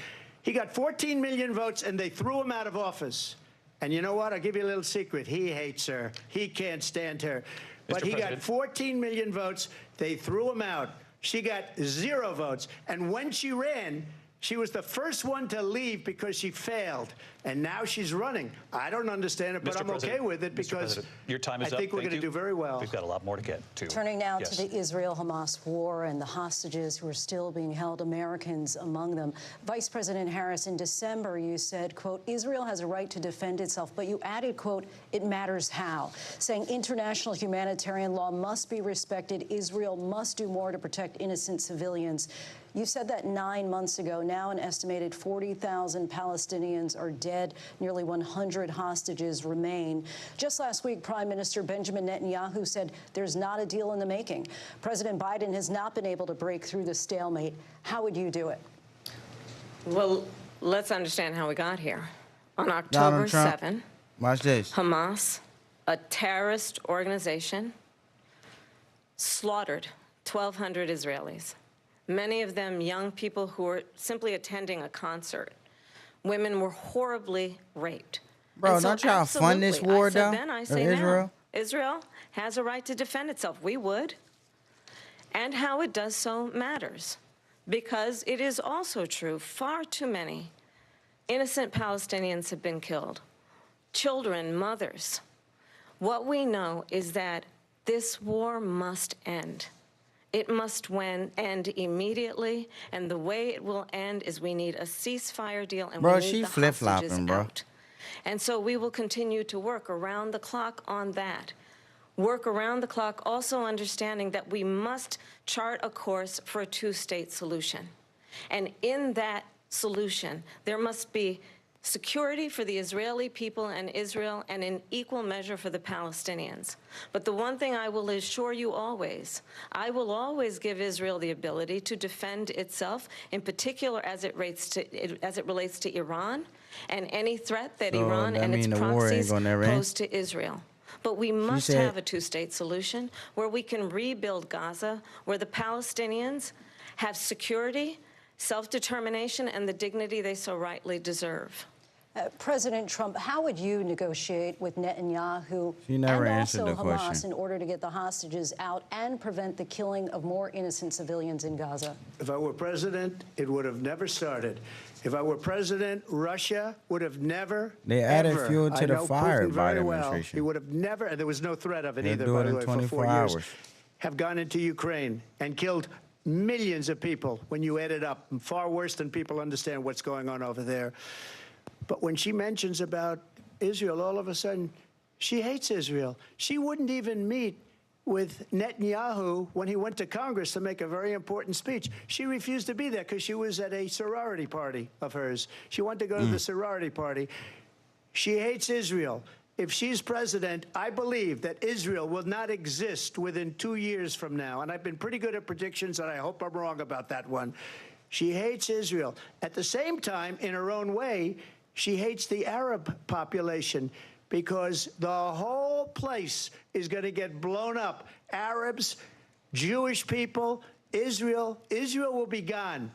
He got 14 million votes, and they threw him out of office. And you know what? I'll give you a little secret. He hates her. He can't stand her. But he got 14 million votes. They threw him out. She got 0 votes. And when she ran, she was the first one to leave because she failed, and now she's running. I don't understand it, but I'm okay with it because your time is I think we're going to do very well. We've got a lot more to get to. Turning now to the Israel-Hamas war and the hostages who are still being held, Americans among them. Vice President Harris, in December, you said, quote, Israel has a right to defend itself, but you added, quote, it matters how, saying international humanitarian law must be respected. Israel must do more to protect innocent civilians. You said that 9 months ago. Now an estimated 40,000 Palestinians are dead. Nearly 100 hostages remain. Just last week, Prime Minister Benjamin Netanyahu said there's not a deal in the making. President Biden has not been able to break through the stalemate. How would you do it? Well, let's understand how we got here. On October 7, watch this. Hamas, a terrorist organization, slaughtered 1,200 Israelis. Many of them young people who were simply attending a concert. Women were horribly raped. Bro, don't y'all fund this war, though? I say Israel? now. Israel has a right to defend itself. We would. And how it does so matters. because it is also true, far too many innocent Palestinians have been killed. Children, mothers. What we know is that this war must end. It must end immediately, and the way it will end is we need a ceasefire deal, and we need the hostages out. And so we will continue to work around the clock on that. Work around the clock, also understanding that we must chart a course for a two-state solution. And in that solution, there must be security for the Israeli people and Israel, and in equal measure for the Palestinians. But the one thing I will assure you always, I will always give Israel the ability to defend itself, in particular as it relates to Iran and any threat that Iran and its proxies pose to Israel. But we must have a two-state solution where we can rebuild Gaza, where the Palestinians have security, self-determination, and the dignity they so rightly deserve. President Trump, how would you negotiate with Netanyahu and also Hamas in order to get the hostages out and prevent the killing of more innocent civilians in Gaza? If I were president, it would have never started. If I were president, Russia would have never, They added ever, fuel to the fire by the well, administration. he would have never, and there was no threat of it They'll either, do by it the in way, 24 for 4 years, hours. have gone into Ukraine and killed millions of people when you add it up, and far worse than people understand what's going on over there. But when she mentions about Israel, all of a sudden, she hates Israel. She wouldn't even meet with Netanyahu when he went to Congress to make a very important speech. She refused to be there because she was at a sorority party of hers. She wanted to go to the sorority party. She hates Israel. If she's president, I believe that Israel will not exist within 2 years from now. And I've been pretty good at predictions, and I hope I'm wrong about that one. She hates Israel. At the same time, in her own way, she hates the Arab population because the whole place is going to get blown up. Arabs, Jewish people, Israel will be gone.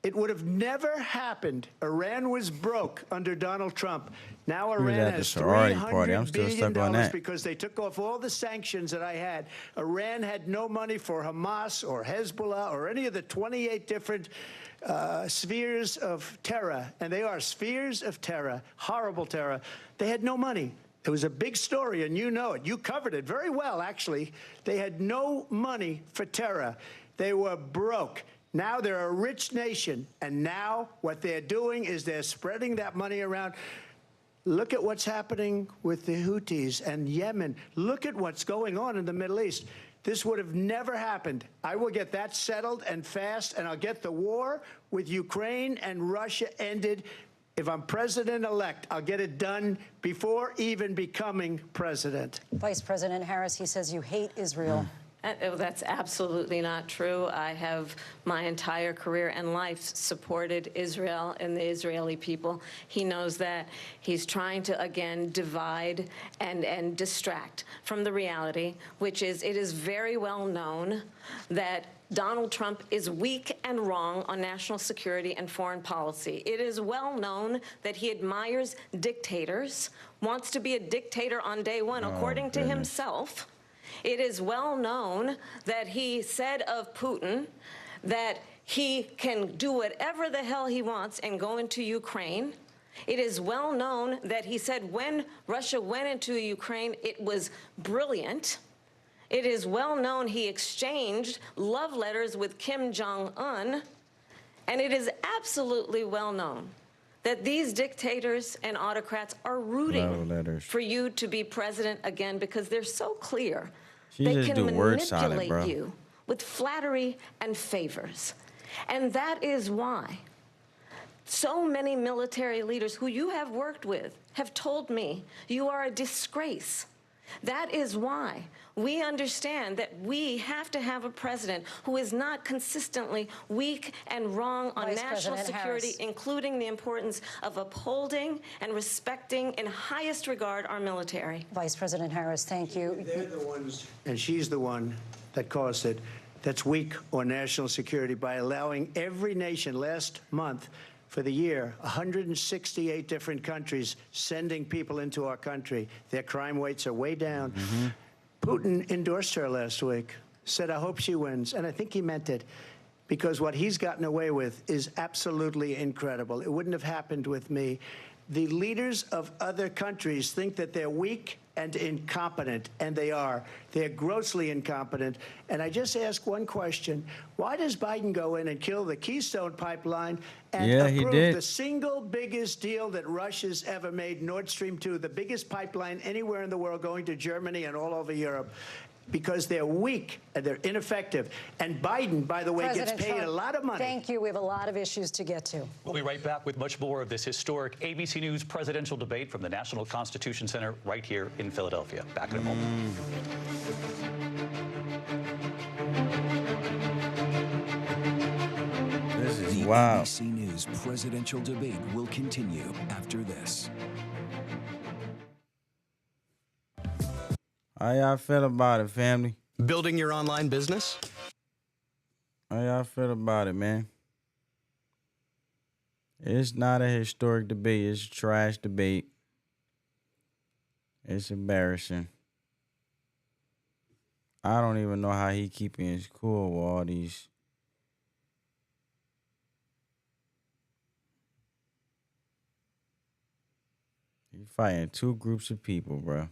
It would have never happened. Iran was broke under Donald Trump. Now Iran has $300 billion because they took off all the sanctions that I had. Iran had no money for Hamas or Hezbollah or any of the 28 different spheres of terror, and they are spheres of terror, horrible terror. They had no money. It was a big story, and you know it. You covered it very well, actually. They had no money for terror. They were broke. Now they're a rich nation, and now what they're doing is they're spreading that money around. Look at what's happening with the Houthis and Yemen. Look at what's going on in the Middle East. This would have never happened. I will get that settled and fast, and I'll get the war with Ukraine and Russia ended. If I'm president-elect, I'll get it done before even becoming president. Vice President Harris, he says you hate Israel. That's absolutely not true. I have my entire career and life supported Israel and the Israeli people. He knows that. He's trying to, again, divide and distract from the reality, which is it is very well known that Donald Trump is weak and wrong on national security and foreign policy. It is well known that he admires dictators, wants to be a dictator on day one, according to himself. It is well known that he said of Putin that he can do whatever the hell he wants and go into Ukraine. It is well known that he said when Russia went into Ukraine, it was brilliant. It is well known he exchanged love letters with Kim Jong-un. And it is absolutely well known that these dictators and autocrats are rooting for you to be president again because they're so clear. They can manipulate you with flattery and favors. And that is why so many military leaders who you have worked with have told me you are a disgrace. That is why we understand that we have to have a president who is not consistently weak and wrong on national security, including the importance of upholding and respecting in highest regard our military. Vice President Harris, thank you. They're the ones, and she's the one that caused it, that's weak on national security by allowing every nation last month for the year, 168 different countries sending people into our country. Their crime rates are way down. Putin endorsed her last week, said, I hope she wins. And I think he meant it because what he's gotten away with is absolutely incredible. It wouldn't have happened with me. The leaders of other countries think that they're weak and incompetent, and they are. They're grossly incompetent. And I just ask one question. Why does Biden go in and kill the Keystone Pipeline and approve the single biggest deal that Russia's ever made, Nord Stream 2, the biggest pipeline anywhere in the world going to Germany and all over Europe? Because they're weak and they're ineffective. And Biden, by the way, President gets paid Trump, a lot of money. Thank you. We have a lot of issues to get to. We'll be right back with much more of this historic ABC News presidential debate from the National Constitution Center right here in Philadelphia. Back in a moment. This is the wild. ABC News presidential debate will continue after this. How y'all feel about it, family? Building your online business? How y'all feel about it, man? It's not a historic debate. It's a trash debate. It's embarrassing. I don't even know how he keeping his cool with all these. He's fighting two groups of people, bro.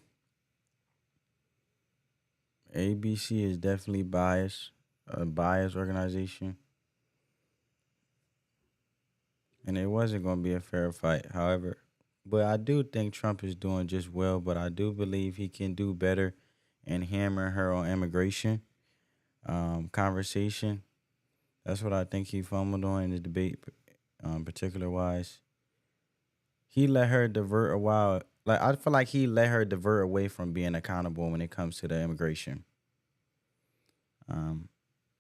ABC is definitely biased, a biased organization. And it wasn't going to be a fair fight, however. But I do think Trump is doing just well, but I do believe he can do better in hammering her on immigration conversation. That's what I think he fumbled on in the debate, particular-wise. He let her divert a while. Like, I feel like he let her divert away from being accountable when it comes to the immigration.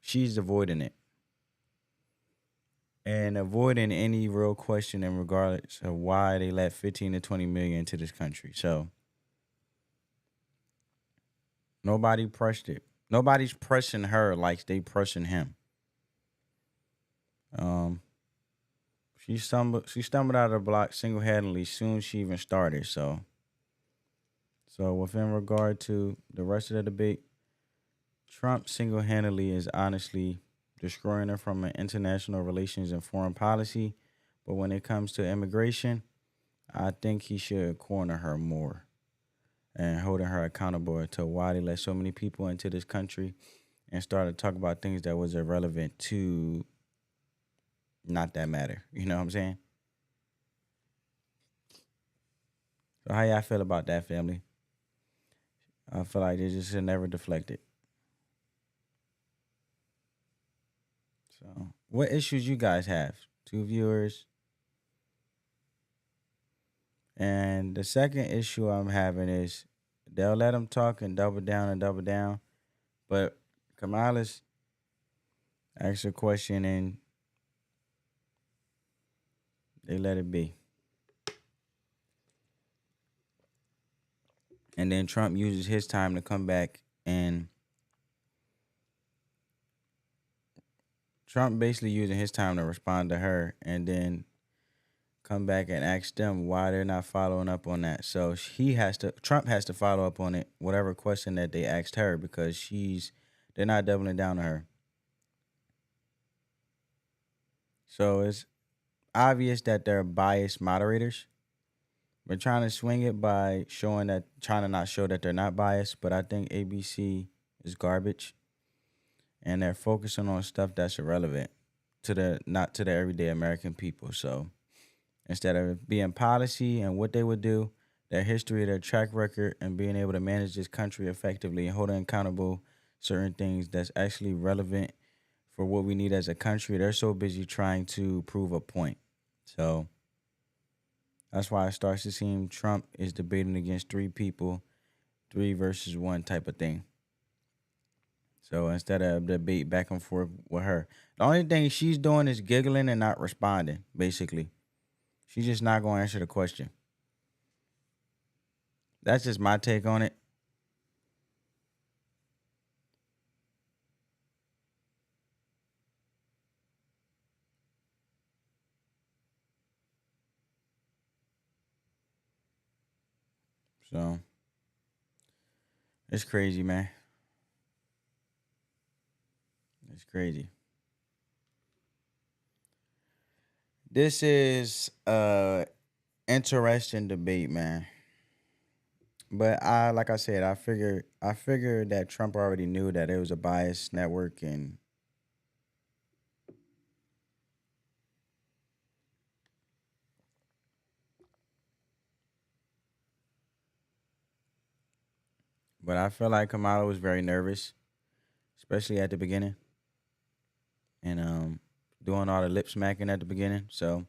She's avoiding it. And avoiding any real question in regards of why they let 15 to 20 million into this country. So, nobody pressed it. Nobody's pressing her like they pressing him. She stumbled out of the block single-handedly soon as she even started. So within regard to the rest of the debate, Trump single-handedly is honestly destroying her from an international relations and foreign policy. But when it comes to immigration, I think he should corner her more and holding her accountable to why they let so many people into this country and started to talk about things that was irrelevant to not that matter. You know what I'm saying? So how y'all feel about that, family? I feel like they just should never deflect it. So what issues you guys have? 2 viewers. And the second issue I'm having is they'll let them talk and double down. But Kamala's asked a question and they let it be. And then Trump uses his time to come back and Trump basically using his time to respond to her and then come back and ask them why they're not following up on that. So Trump has to follow up on it, whatever question that they asked her, because they're not doubling down on her. So it's obvious that they're biased moderators. We're trying to swing it by trying to not show that they're not biased, but I think ABC is garbage. And they're focusing on stuff that's irrelevant not to the everyday American people. So instead of being policy and what they would do, their history, their track record, and being able to manage this country effectively and holding accountable certain things that's actually relevant for what we need as a country, they're so busy trying to prove a point. So that's why it starts to seem Trump is debating against 3 people, 3 versus 1 type of thing. So instead of debate back and forth with her, the only thing she's doing is giggling and not responding, basically. She's just not going to answer the question. That's just my take on it. So it's crazy, man. It's crazy. This is interesting debate, man. But like I said, I figured that Trump already knew that it was a biased network, and but I feel like Kamala was very nervous, especially at the beginning, and doing all the lip smacking at the beginning. So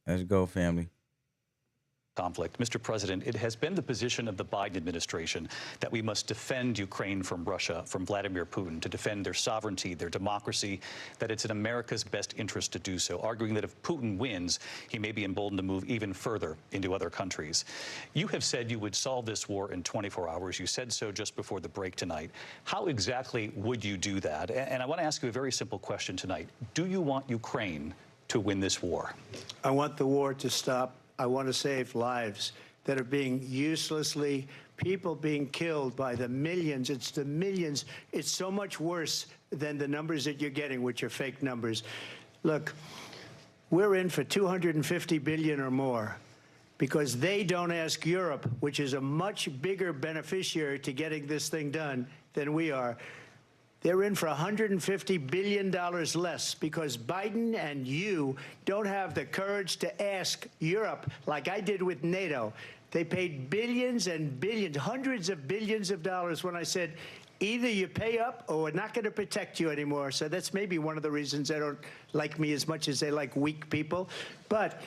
let's go, family. Conflict. Mr. President, it has been the position of the Biden administration that we must defend Ukraine from Russia, from Vladimir Putin, to defend their sovereignty, their democracy, that it's in America's best interest to do so, arguing that if Putin wins, he may be emboldened to move even further into other countries. You have said you would solve this war in 24 hours. You said so just before the break tonight. How exactly would you do that? And I want to ask you a very simple question tonight. Do you want Ukraine to win this war? I want the war to stop. I want to save lives that are being uselessly, people being killed by the millions. It's the millions. It's so much worse than the numbers that you're getting, which are fake numbers. Look, we're in for $250 billion or more because they don't ask Europe, which is a much bigger beneficiary to getting this thing done than we are. They're in for $150 billion less because Biden and you don't have the courage to ask Europe like I did with NATO. They paid billions and billions, hundreds of billions of dollars when I said, either you pay up or we're not going to protect you anymore. So that's maybe one of the reasons they don't like me as much as they like weak people. But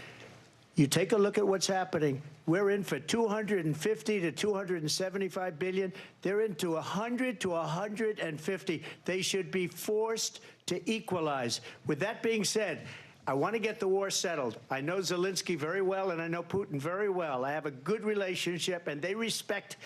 you take a look at what's happening. We're in for 250 to 275 billion. They're into 100 to 150. They should be forced to equalize. With that being said, I want to get the war settled. I know Zelensky very well, and I know Putin very well. I have a good relationship, and they respect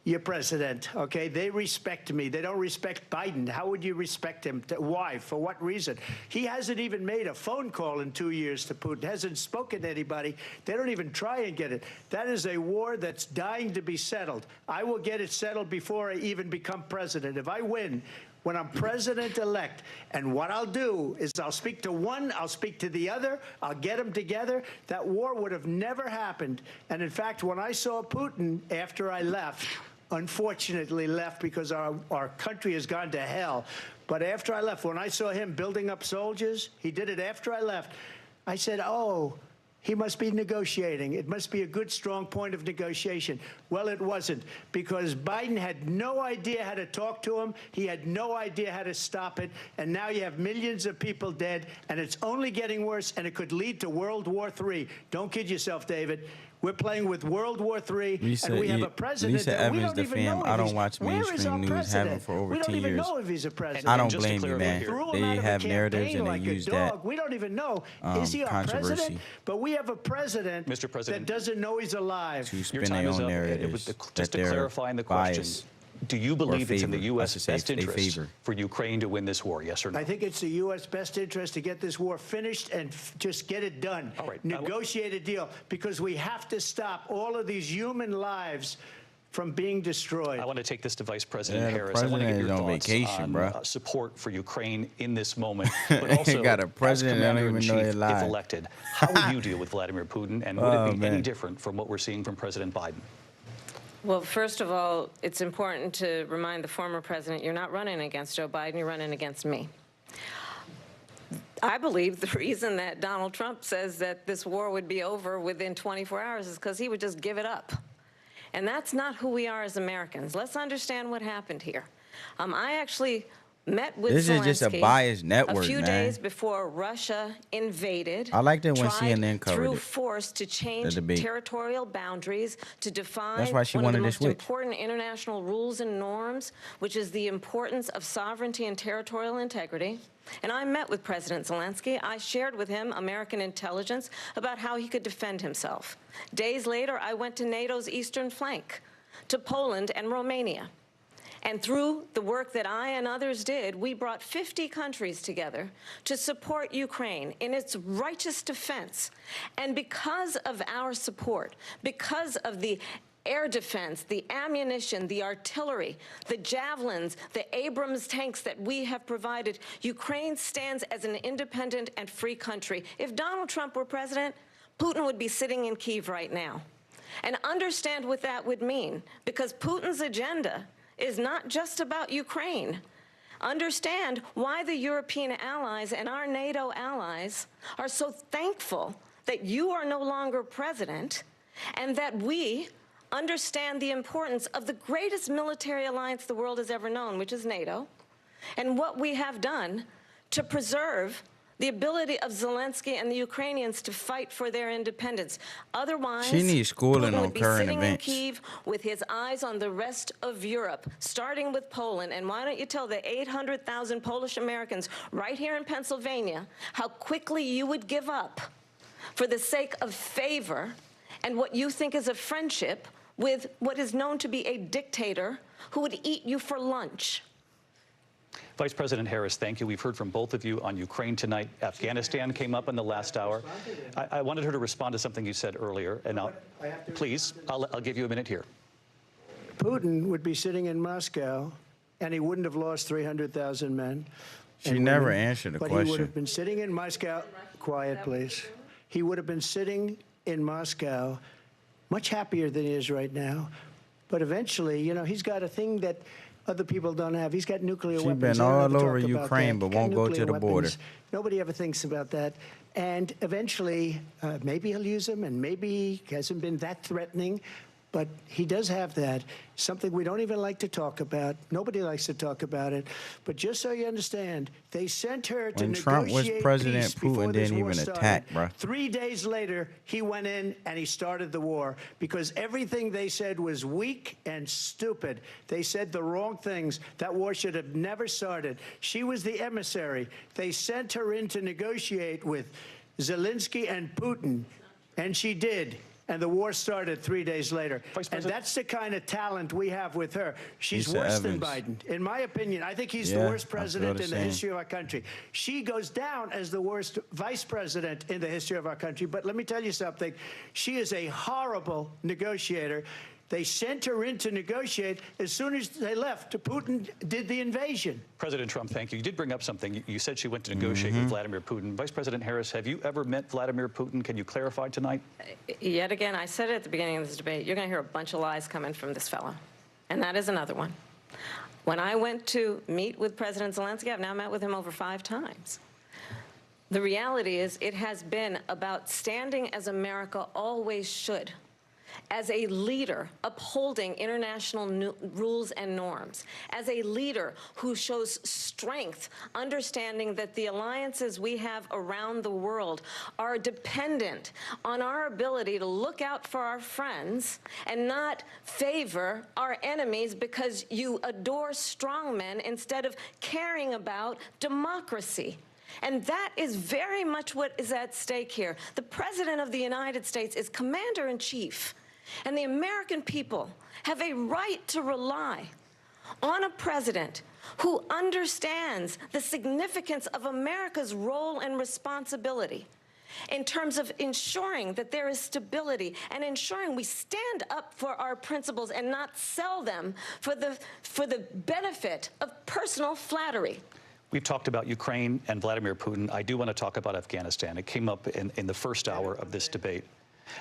your president, okay? They respect me. They don't respect Biden. How would you respect him? Why? For what reason? He hasn't even made a phone call in 2 years to Putin, hasn't spoken to anybody. They don't even try and get it. That is a war that's dying to be settled. I will get it settled before I even become president. If I win, when I'm president-elect, and what I'll do is I'll speak to one, I'll speak to the other, I'll get them together. That war would have never happened. And in fact, when I saw Putin after I left, unfortunately left because our country has gone to hell. But after I left, when I saw him building up soldiers, he did it after I left, I said, oh, he must be negotiating. It must be a good, strong point of negotiation. Well, it wasn't, because Biden had no idea how to talk to him. He had no idea how to stop it. And now you have millions of people dead, and it's only getting worse, and it could lead to World War III. Don't kid yourself, David. We're playing with World War III, and we have a president that we don't even know if I don't watch mainstream news, haven't for over 10 years. We don't even know if he's a president. I don't blame you, man. They have narratives and they use that. We don't even know. Is he our president? But we have a president, Mr. President, that doesn't know he's alive. To spin their own narratives. Just to clarify the question, do you believe it's in the U.S. best interest for Ukraine to win this war, yes or no? I think it's the U.S. best interest to get this war finished and just get it done. All right. Negotiate a deal, because we have to stop all of these human lives from being destroyed. I want to take this to Vice President Harris. I want to get your thoughts on support for Ukraine in this moment, but also got a president as Commander-in-Chief, if elected. How would you deal with Vladimir Putin, and would it be any different from what we're seeing from President Biden? Well, first of all, it's important to remind the former president you're not running against Joe Biden, you're running against me. I believe the reason that Donald Trump says that this war would be over within 24 hours is because he would just give it up. And that's not who we are as Americans. Let's understand what happened here. I actually met with This is just a biased network, a few man. days before Russia invaded. I liked it when CNN covered through it. force to change territorial boundaries, to define That's why she one of the wanted to most switch. important international rules and norms, which is the importance of sovereignty and territorial integrity. And I met with President Zelensky. I shared with him American intelligence about how he could defend himself. Days later, I went to NATO's eastern flank, to Poland and Romania. And through the work that I and others did, we brought 50 countries together to support Ukraine in its righteous defense. And because of our support, because of the air defense, the ammunition, the artillery, the javelins, the Abrams tanks that we have provided, Ukraine stands as an independent and free country. If Donald Trump were president, Putin would be sitting in Kyiv right now. And understand what that would mean, because Putin's agenda is not just about Ukraine. Understand why the European allies and our NATO allies are so thankful that you are no longer president, and that we understand the importance of the greatest military alliance the world has ever known, which is NATO, and what we have done to preserve the ability of Zelensky and the Ukrainians to fight for their independence. Otherwise, she needs schooling Putin on would be current sitting events. in Kyiv with his eyes on the rest of Europe, starting with Poland. And why don't you tell the 800,000 Polish Americans right here in Pennsylvania how quickly you would give up for the sake of favor and what you think is a friendship with what is known to be a dictator who would eat you for lunch. Vice President Harris, thank you. We've heard from both of you on Ukraine tonight. Afghanistan came up in the last hour. I wanted her to respond to something you said earlier, and please, I'll give you a minute here. Putin would be sitting in Moscow, and he wouldn't have lost 300,000 men. She never answered the But question. he would have been sitting in Moscow. Quiet, please. He would have been sitting in Moscow, much happier than he is right now. But eventually, you know, he's got a thing that other people don't have. He's got nuclear weapons. She's been They don't all ever over talk about Ukraine, that. but Got won't go to nuclear the border. weapons. Nobody ever thinks about that. And eventually, maybe he'll use them, and maybe he hasn't been that threatening. But he does have that, something we don't even like to talk about. Nobody likes to talk about it. But just so you understand, they sent her to When Trump was negotiate president, peace before Putin this didn't war even started. attack, bruh. 3 days later, he went in and he started the war because everything they said was weak and stupid. They said the wrong things. That war should have never started. She was the emissary. They sent her in to negotiate with Zelensky and Putin, and she did. And the war started 3 days later. And that's the kind of talent we have with her. She's worse than Biden. In my opinion, I think he's the worst president in the history of our country. She goes down as the worst vice president in the history of our country. But let me tell you something. She is a horrible negotiator. They sent her in to negotiate. As soon as they left, Putin did the invasion. President Trump, thank you. You did bring up something. You said she went to negotiate with Vladimir Putin. Vice President Harris, have you ever met Vladimir Putin? Can you clarify tonight? Yet again, I said it at the beginning of this debate, you're going to hear a bunch of lies coming from this fellow. And that is another one. When I went to meet with President Zelensky, I've now met with him over 5 times. The reality is it has been about standing as America always should, as a leader upholding international rules and norms, as a leader who shows strength, understanding that the alliances we have around the world are dependent on our ability to look out for our friends and not favor our enemies because you adore strongmen instead of caring about democracy. And that is very much what is at stake here. The President of the United States is commander-in-chief. And the American people have a right to rely on a president who understands the significance of America's role and responsibility in terms of ensuring that there is stability and ensuring we stand up for our principles and not sell them for the benefit of personal flattery. We've talked about Ukraine and Vladimir Putin. I do want to talk about Afghanistan. It came up in the first hour of this debate.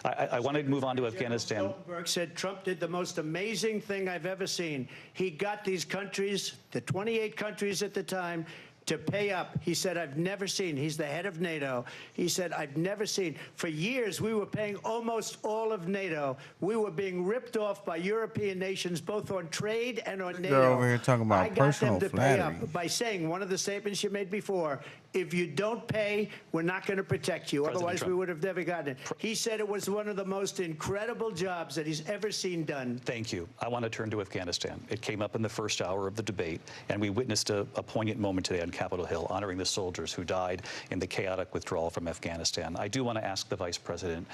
I want to move on to Afghanistan. Stoltenberg said Trump did the most amazing thing I've ever seen. He got these countries, the 28 countries at the time, to pay up. He said, I've never seen. He's the head of NATO. He said, I've never seen. For years, we were paying almost all of NATO. We were being ripped off by European nations, both on trade and on NATO. Girl over here talking about I got personal them to flattery. pay up by saying one of the statements you made before, if you don't pay, we're not going to protect you. President Otherwise, Trump. we would have never gotten it. He said it was one of the most incredible jobs that he's ever seen done. Thank you. I want to turn to Afghanistan. It came up in the first hour of the debate, and we witnessed a poignant moment today on Capitol Hill, honoring the soldiers who died in the chaotic withdrawal from Afghanistan. I do want to ask the Vice President,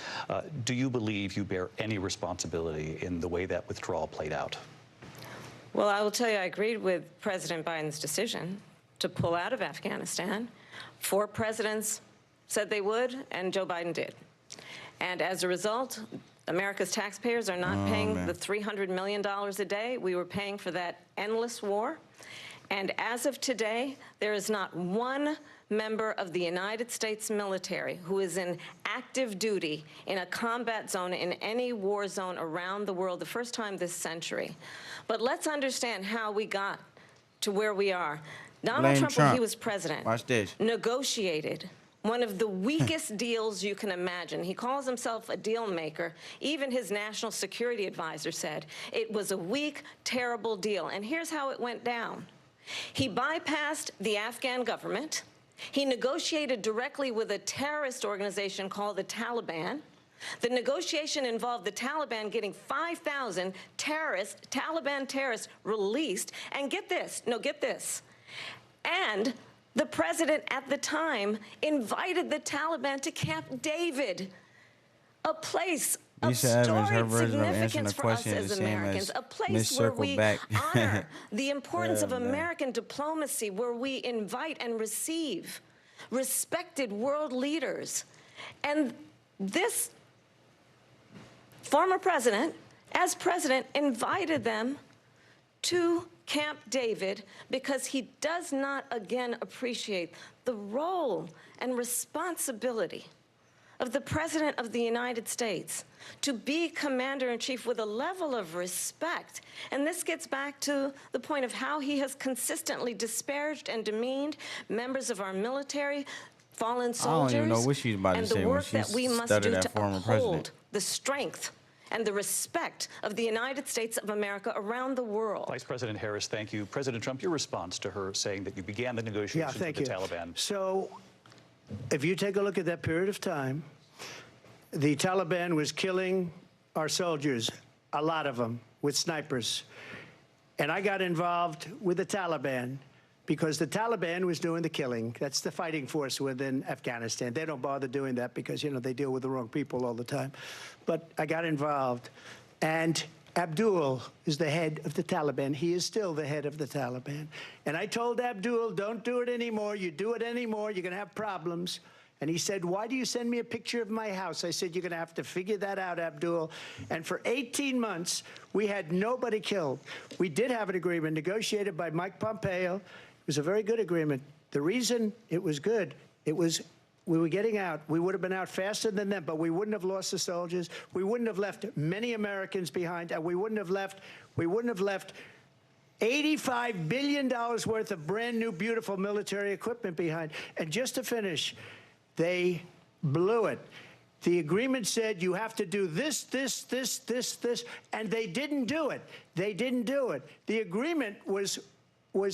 do you believe you bear any responsibility in the way that withdrawal played out? Well, I will tell you, I agreed with President Biden's decision to pull out of Afghanistan. 4 presidents said they would, and Joe Biden did. And as a result, America's taxpayers are not paying the $300 million a day we were paying for that endless war. And as of today, there is not one member of the United States military who is in active duty in a combat zone in any war zone around the world, the first time this century. But let's understand how we got to where we are. Donald Trump, when he was president, negotiated one of the weakest deals you can imagine. He calls himself a deal maker. Even his national security advisor said it was a weak, terrible deal. And here's how it went down. He bypassed the Afghan government. He negotiated directly with a terrorist organization called the Taliban. The negotiation involved the Taliban getting 5,000 Taliban terrorists released. And get this, and the president at the time invited the Taliban to Camp David, a place of storied significance for us as Americans, a place where we honor the importance of American diplomacy, where we invite and receive respected world leaders. And this former president, as president, invited them to Camp David because he does not, again, appreciate the role and responsibility of the President of the United States to be commander-in-chief with a level of respect. And this gets back to the point of how he has consistently disparaged and demeaned members of our military, fallen soldiers, I don't even know what she's about to say and the work that we must do to uphold the strength and the respect of the United States of America around the world. Vice President Harris, thank you. President Trump, your response to her saying that you began the negotiations with the Taliban. So if you take a look at that period of time, the Taliban was killing our soldiers, a lot of them, with snipers. And I got involved with the Taliban because the Taliban was doing the killing. That's the fighting force within Afghanistan. They don't bother doing that because, you know, they deal with the wrong people all the time. But I got involved. And Abdul is the head of the Taliban. He is still the head of the Taliban. And I told Abdul, don't do it anymore. You do it anymore, you're going to have problems. And he said, why do you send me a picture of my house? I said, you're going to have to figure that out, Abdul. And for 18 months, we had nobody killed. We did have an agreement negotiated by Mike Pompeo. It was a very good agreement. The reason it was good, it was we were getting out. We would have been out faster than them, but we wouldn't have lost the soldiers. We wouldn't have left many Americans behind, and we wouldn't have left $85 billion worth of brand new, beautiful military equipment behind. And just to finish, they blew it. The agreement said you have to do this, and they didn't do it. They didn't do it. The agreement was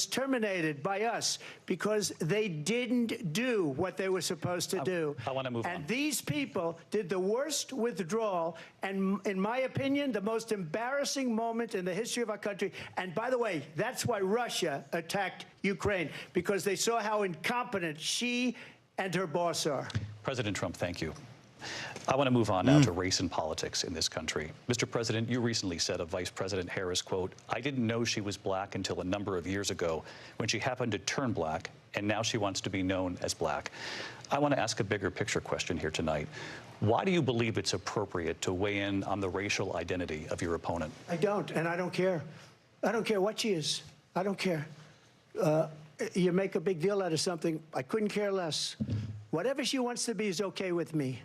terminated by us because they didn't do what they were supposed to do. I want to move on. And these people did the worst withdrawal and, in my opinion, the most embarrassing moment in the history of our country. And by the way, that's why Russia attacked Ukraine, because they saw how incompetent she and her boss are. President Trump, thank you. I want to move on now to race and politics in this country. Mr. President, you recently said of Vice President Harris, quote, I didn't know she was black until a number of years ago when she happened to turn black, and now she wants to be known as black. I want to ask a bigger picture question here tonight. Why do you believe it's appropriate to weigh in on the racial identity of your opponent? I don't, and I don't care. I don't care what she is. I don't care. You make a big deal out of something. I couldn't care less. Whatever she wants to be is okay with me.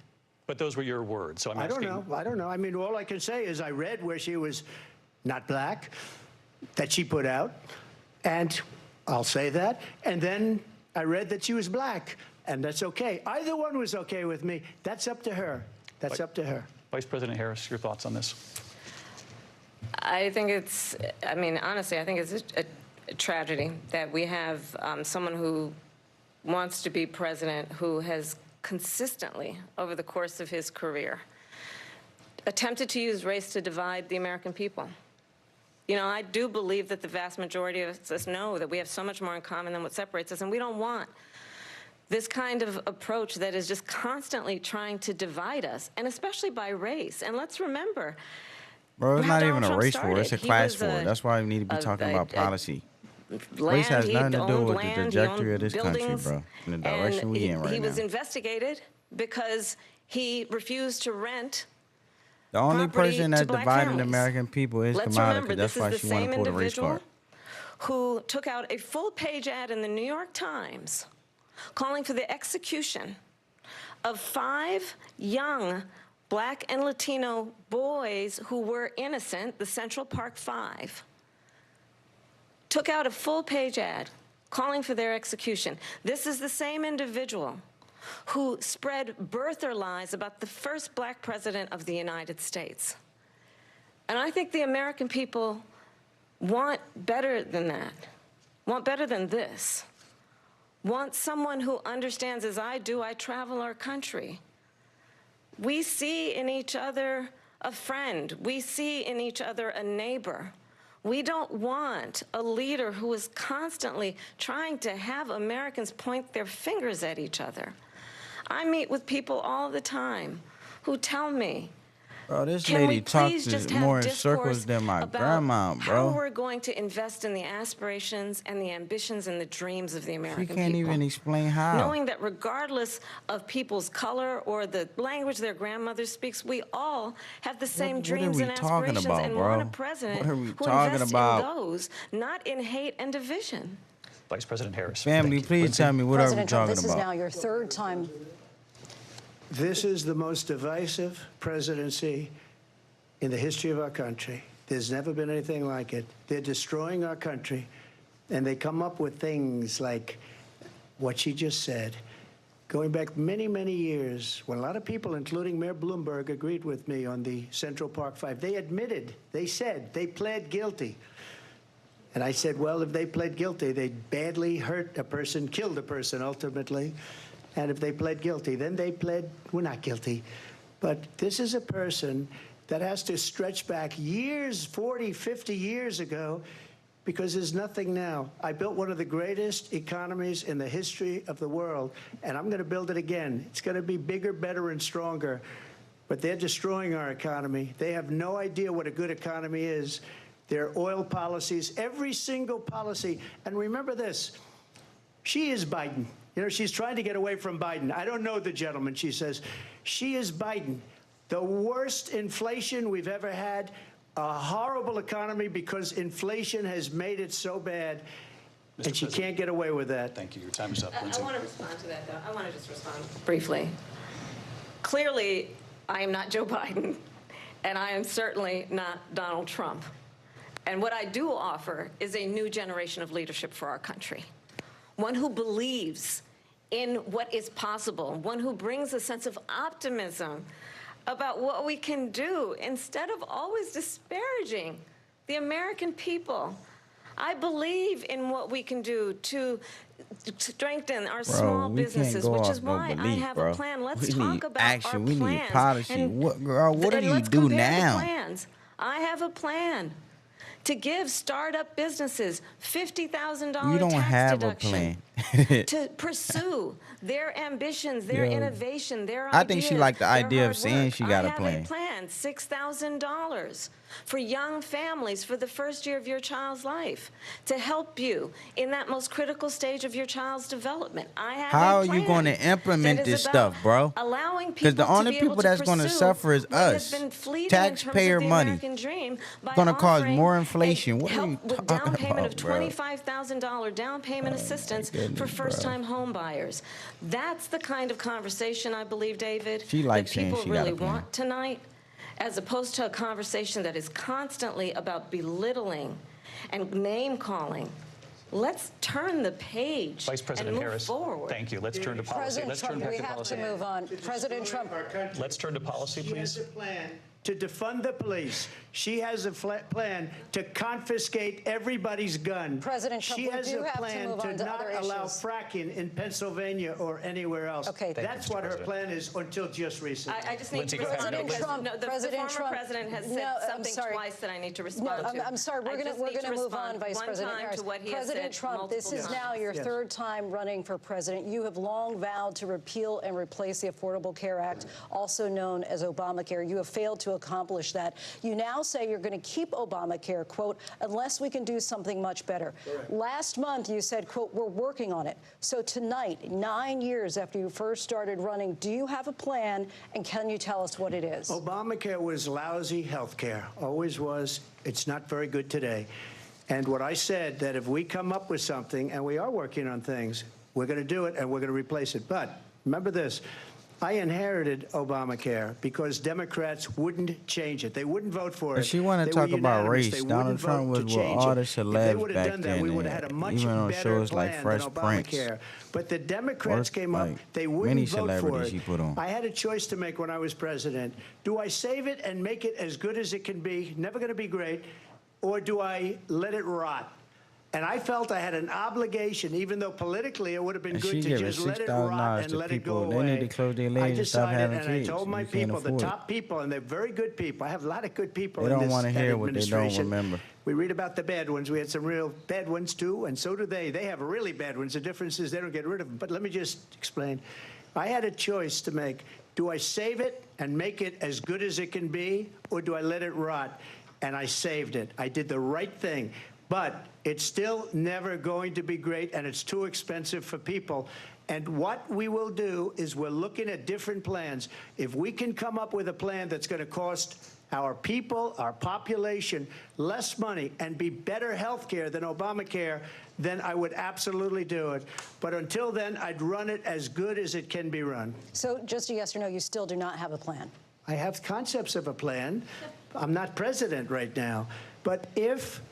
But those were your words, so I'm asking. I don't know. I mean, all I can say is I read where she was not black, that she put out, and I'll say that. And then I read that she was black, and that's okay. Either one was okay with me. That's up to her. That's up to her. Vice President Harris, your thoughts on this? I think it's, I mean, honestly, I think it's a tragedy that we have someone who wants to be president who has consistently, over the course of his career, attempted to use race to divide the American people. You know, I do believe that the vast majority of us know that we have so much more in common than what separates us, and we don't want this kind of approach that is just constantly trying to divide us, and especially by race. And let's remember, bro, it's not even a race war, it's a class war. That's why we need to be talking about policy. Race has nothing to do with the trajectory of this country, bro, and the direction we in right now. He was investigated because he refused to rent The only property person to that's black dividing the families. American people is Let's Kamala, remember, because that's this why is the she want same to pull the race individual card. who took out a full-page ad in the New York Times calling for the execution of 5 young black and Latino boys who were innocent, the Central Park 5. Took out a full-page ad calling for their execution. This is the same individual who spread birther lies about the first black president of the United States. And I think the American people want better than that, want better than this, want someone who understands, as I do, I travel our country. We see in each other a friend. We see in each other a neighbor. We don't want a leader who is constantly trying to have Americans point their fingers at each other. I meet with people all the time who tell me, Bro, this can we lady talks please just have more in discourse circles than my about grandma, how bro. we're going to invest in the aspirations and the ambitions and the dreams of the American She people. can't even explain how. Knowing that regardless of people's color or the language their grandmother speaks, we all have the same dreams and aspirations and want a president who invests in those, not in hate and division. Vice President Harris. Family, please tell me what are we President Trump, talking this is about? now your 3rd time. This is the most divisive presidency in the history of our country. There's never been anything like it. They're destroying our country, and they come up with things like what she just said. Going back many, many years, when a lot of people, including Mayor Bloomberg, agreed with me on the Central Park 5, they admitted, they said, they pled guilty. And I said, well, if they pled guilty, they badly hurt a person, killed a person ultimately. And if they pled guilty, then they pled, we're not guilty. But this is a person that has to stretch back years, 40, 50 years ago, because there's nothing now. I built one of the greatest economies in the history of the world, and I'm going to build it again. It's going to be bigger, better, and stronger. But they're destroying our economy. They have no idea what a good economy is. Their oil policies, every single policy. And remember this, she is Biden. You know, she's trying to get away from Biden. I don't know the gentleman, she says. She is Biden. The worst inflation we've ever had, a horrible economy because inflation has made it so bad, and she can't get away with that. Thank you. Your time is up, I Lindsay. want to respond to that, though. I want to just respond briefly. Clearly, I am not Joe Biden, and I am certainly not Donald Trump. And what I do offer is a new generation of leadership for our country, one who believes in what is possible, one who brings a sense of optimism about what we can do instead of always disparaging the American people. I believe in what we can do to strengthen our small businesses, which is why I have a plan. Let's talk about action. our We plans. need policy. What, girl? What do And you let's do compare the now? plans. I have a plan to give startup businesses $50,000 You don't tax have deduction a plan. to pursue their ambitions, their innovation, their ideas. I think she liked the their idea of hard saying work. she got a I have plan. a plan, $6,000 for young families for the first year of your child's life to help you in that most critical stage of your child's development. I have How a are plan you going to implement that is this about stuff, bro? allowing people Because the only to be able people to that's going to pursue suffer is what has us. been fleeting Taxpayer in terms of the money. American dream by Gonna cause offering more a inflation. What are help you with down talking payment about, of bro? $25,000 down payment assistance goodness, for bro. first-time home buyers. That's the kind of conversation, I believe, David, She likes that saying people she got a really plan. want tonight, as opposed to a conversation that is constantly about belittling and name-calling. Let's turn the page Vice President and move Harris, forward. thank you. Let's turn to policy. President Let's turn Trump, back we to have policy. to move on. President Trump. Let's turn to policy, She has please. a plan to defund the police. She has a plan to confiscate everybody's gun. President Trump, she we has do a have to plan move on to not other allow issues. fracking in Pennsylvania or anywhere else. Okay. Thank you, That's Mr. what her President. plan is until just recently. I just need Lindsay, to go ahead. respond because Trump, the President former Trump, president has said no, I'm something sorry. twice that I need to respond No, to. I'm sorry. We're I going just need to move on, respond Vice one President time Harris. to what he has President said Trump, this is multiple now your Yes. 3rd time running for president. You have long vowed to repeal and replace the Affordable Care Act, also known as Obamacare. You have failed to accomplish that. You now say you're going to keep Obamacare, quote, unless we can do something much better. Correct. Last month, you said, quote, we're working on it. So tonight, 9 years after you first started running, do you have a plan, and can you tell us what it is? Obamacare was lousy health care, always was. It's not very good today. And what I said, that if we come up with something, and we are working on things, we're going to do it and we're going to replace it. But remember this, I inherited Obamacare because Democrats wouldn't change it. They wouldn't vote for it. If she want to talk about race, Donald Trump was with all the celebs back then, we would have had a much even on better shows like plan Fresh than Prince. Obamacare. But the Democrats came up, they many wouldn't vote for celebrities it. he put on. I had a choice to make when I was president. Do I save it and make it as good as it can be, never going to be great, or do I let it rot? And I felt I had an obligation, even though politically it would have been good to just let it rot and let it go away. They need to close their legs and stop having kids. I told my people, the top people, and they're very good people. I have a lot of good people in this administration. They don't want to hear what they don't remember. We read about the bad ones. We had some real bad ones, too, and so do they. They have really bad ones. The difference is they don't get rid of them. But let me just explain. I had a choice to make. Do I save it and make it as good as it can be, or do I let it rot? And I saved it. I did the right thing. But it's still never going to be great, and it's too expensive for people. And what we will do is we're looking at different plans. If we can come up with a plan that's going to cost our people, our population, less money and be better health care than Obamacare, then I would absolutely do it. But until then, I'd run it as good as it can be run. So just a yes or no, you still do not have a plan? I have concepts of a plan. I'm not president right now. But if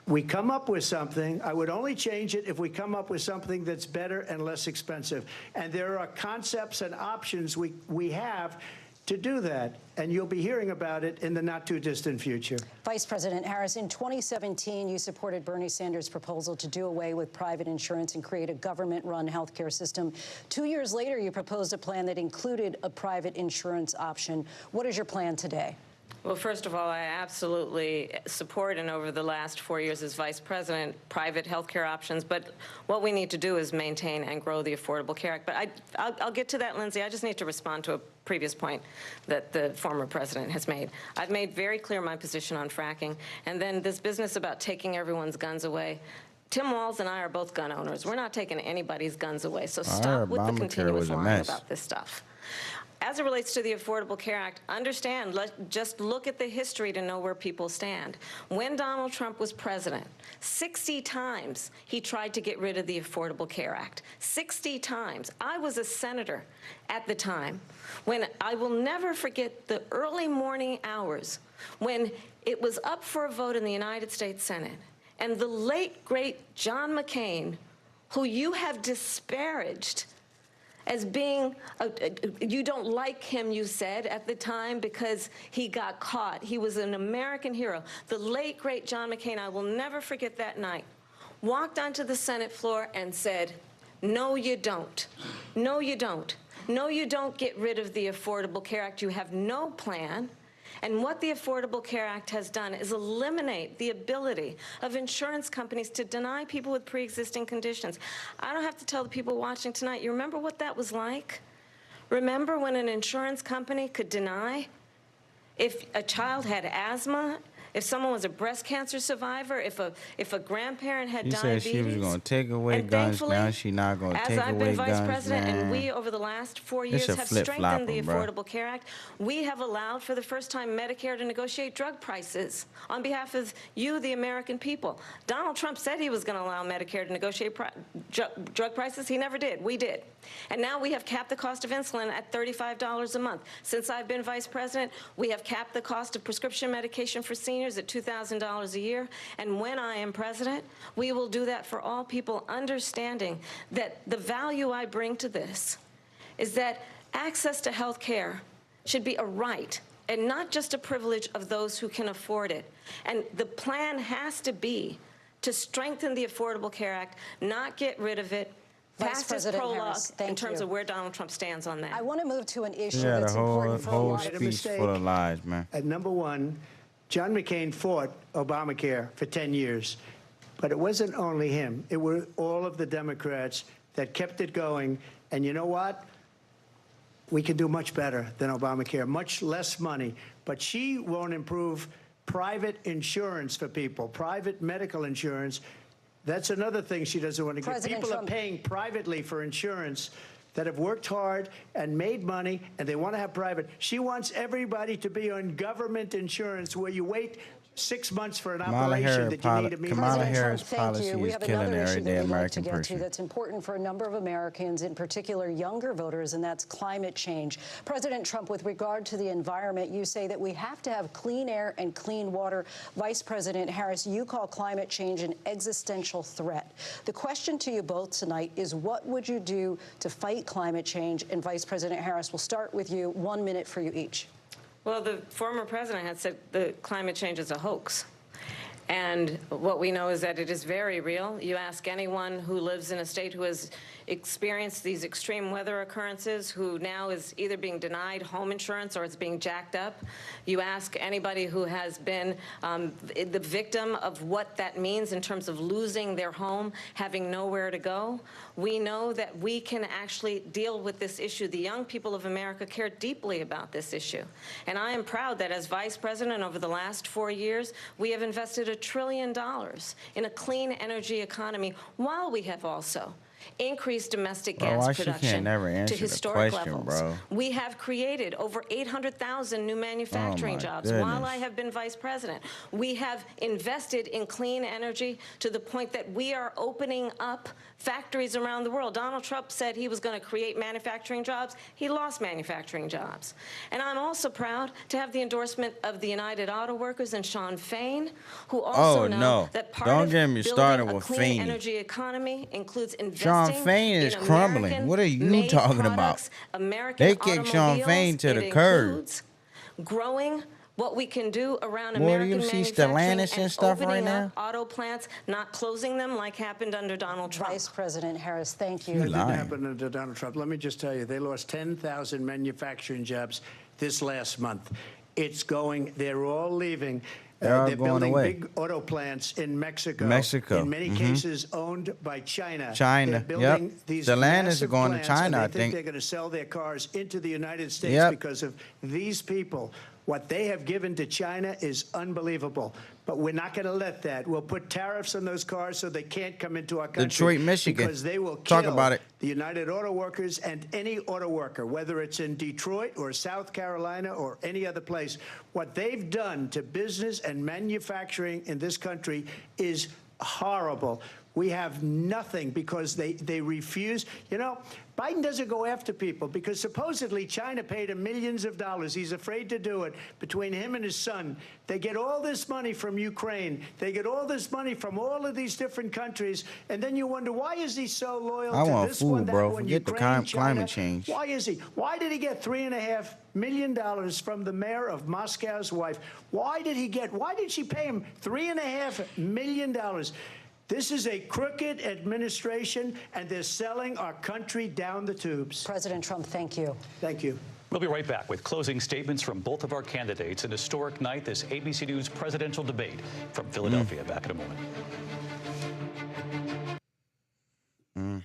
we come up with something, I would only change it if we come up with something that's better and less expensive. And there are concepts and options we have to do that. And you'll be hearing about it in the not-too-distant future. Vice President Harris, in 2017, you supported Bernie Sanders' proposal to do away with private insurance and create a government-run health care system. 2 years later, you proposed a plan that included a private insurance option. What is your plan today? Well, first of all, I absolutely support, and over the last 4 years as vice president, private health care options. But what we need to do is maintain and grow the Affordable Care Act. But I'll get to that, Lindsay. I just need to respond to a previous point that the former president has made. I've made very clear my position on fracking. And then this business about taking everyone's guns away. Tim Walz and I are both gun owners. We're not taking anybody's guns away. So stop with the continuous lying about this stuff. As it relates to the Affordable Care Act, understand, just look at the history to know where people stand. When Donald Trump was president, 60 times he tried to get rid of the Affordable Care Act. 60 times. I was a senator at the time when I will never forget the early morning hours when it was up for a vote in the United States Senate. And the late, great John McCain, who you have disparaged as being, you don't like him, you said, at the time because he got caught. He was an American hero. The late, great John McCain, I will never forget that night, walked onto the Senate floor and said, no, you don't. No, you don't. No, you don't get rid of the Affordable Care Act. You have no plan. And what the Affordable Care Act has done is eliminate the ability of insurance companies to deny people with pre-existing conditions. I don't have to tell the people watching tonight, you remember what that was like? Remember when an insurance company could deny if a child had asthma, if someone was a breast cancer survivor, if a grandparent had diabetes? She said she was going to take away guns. Now she's not going to take away guns. As I've been vice president, and we over the last 4 years have strengthened the Affordable Care Act, we have allowed for the first time Medicare to negotiate drug prices on behalf of you, the American people. Donald Trump said he was going to allow Medicare to negotiate drug prices. He never did. We did. And now we have capped the cost of insulin at $35 a month. Since I've been vice president, we have capped the cost of prescription medication for seniors at $2,000 a year. And when I am president, we will do that for all people, understanding that the value I bring to this is that access to health care should be a right and not just a privilege of those who can afford it. And the plan has to be to strengthen the Affordable Care Act, not get rid of it. Vice President Harris, in terms of where Donald Trump stands on that. I want to move to an issue that's important for a lot of speech full of lies, man. At number one, John McCain fought Obamacare for 10 years. But it wasn't only him. It were all of the Democrats that kept it going. And you know what? We can do much better than Obamacare, much less money. but she won't improve private insurance for people, private medical insurance. That's another thing she doesn't want to get. People are paying privately for insurance that have worked hard and made money, and they want to have private. She wants everybody to be on government insurance where you wait 6 months for an operation that you need immediately. Kamala Harris policy Thank you. We is have killing another issue everyday that we'd like American to get person. to that's important for a number of Americans, in particular younger voters, and that's climate change. President Trump, with regard to the environment, you say that we have to have clean air and clean water. Vice President Harris, you call climate change an existential threat. The question to you both tonight is, what would you do to fight climate change? And Vice President Harris, we'll start with you. 1 minute for you each. Well, the former president had said the climate change is a hoax. And what we know is that it is very real. You ask anyone who lives in a state who has experienced these extreme weather occurrences, who now is either being denied home insurance or it's being jacked up. You ask anybody who has been the victim of what that means in terms of losing their home, having nowhere to go. We know that we can actually deal with this issue. The young people of America care deeply about this issue. And I am proud that as vice president over the last 4 years, we have invested $1 trillion in a clean energy economy, while we have also increased domestic gas production to historic levels. Bro. We have created over 800,000 new manufacturing jobs while I have been vice president. We have invested in clean energy to the point that we are opening up factories around the world. Donald Trump said he was going to create manufacturing jobs. He lost manufacturing jobs. And I'm also proud to have the endorsement of the United Auto Workers and Sean Fain, who also know that part of building a clean energy economy includes investing Sean Fain is crumbling. What are you talking about? They kicked Sean Fain to the curb. Growing what we can do around American manufacturing and stuff opening right up auto plants, not closing them like happened under Donald Trump. Vice President Harris, thank you. It didn't happen under Donald Trump. Let me just tell you, they lost 10,000 manufacturing jobs this last month. It's going, they're all leaving. They're building big auto plants in Mexico. In many cases owned by China. They're building these the land is massive going to plants, China, and I think. They're going to sell their cars into the United States because of these people. What they have given to China is unbelievable. But we're not going to let that. We'll put tariffs on those cars so they can't come into our country. Detroit, Michigan. Because they will kill the United Auto Workers and any auto worker, whether it's in Detroit or South Carolina or any other place. What they've done to business and manufacturing in this country is horrible. We have nothing because they refuse. You know, Biden doesn't go after people because supposedly China paid him millions of dollars. He's afraid to do it. Between him and his son, they get all this money from Ukraine. They get all this money from all of these different countries. And then you wonder, why is he so loyal to this one, that one, Forget Ukraine, the climate change. Why is he? Why did he get $3.5 million from the mayor of Moscow's wife? Why did she pay him $3.5 million? This is a crooked administration, and they're selling our country down the tubes. President Trump, thank you. Thank you. We'll be right back with closing statements from both of our candidates. An historic night, this ABC News presidential debate from Philadelphia. Back in a moment.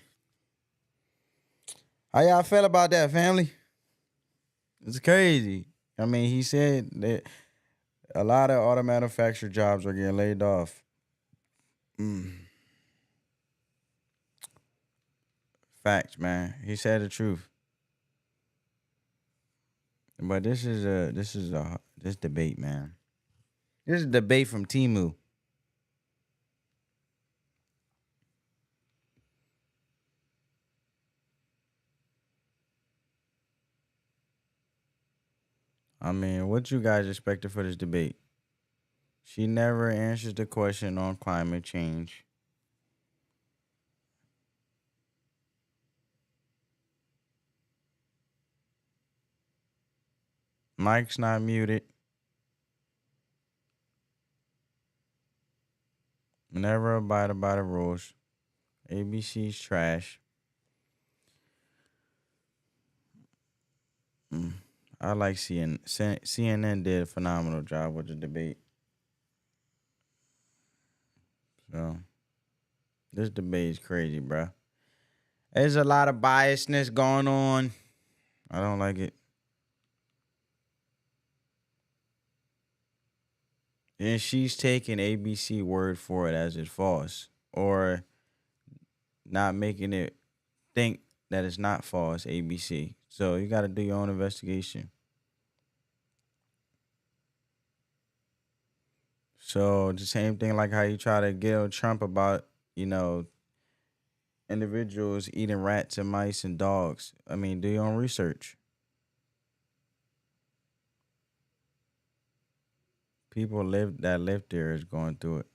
How y'all feel about that, family? It's crazy. I mean, he said that a lot of auto manufacturer jobs are getting laid off. Facts, man. He said the truth. But this debate, man. This is a debate from Timu. I mean, what you guys expected for this debate? She never answers the question on climate change. Mike's not muted. Never abided by the rules. ABC's trash. I like CNN. CNN did a phenomenal job with the debate. So, this debate is crazy, bro. There's a lot of biasness going on. I don't like it. And she's taking ABC word for it as it's false, or not making it think that it's not false, ABC. So you got to do your own investigation. So the same thing like how you try to get on Trump about, individuals eating rats and mice and dogs. I mean, do your own research. People that live there is going through it.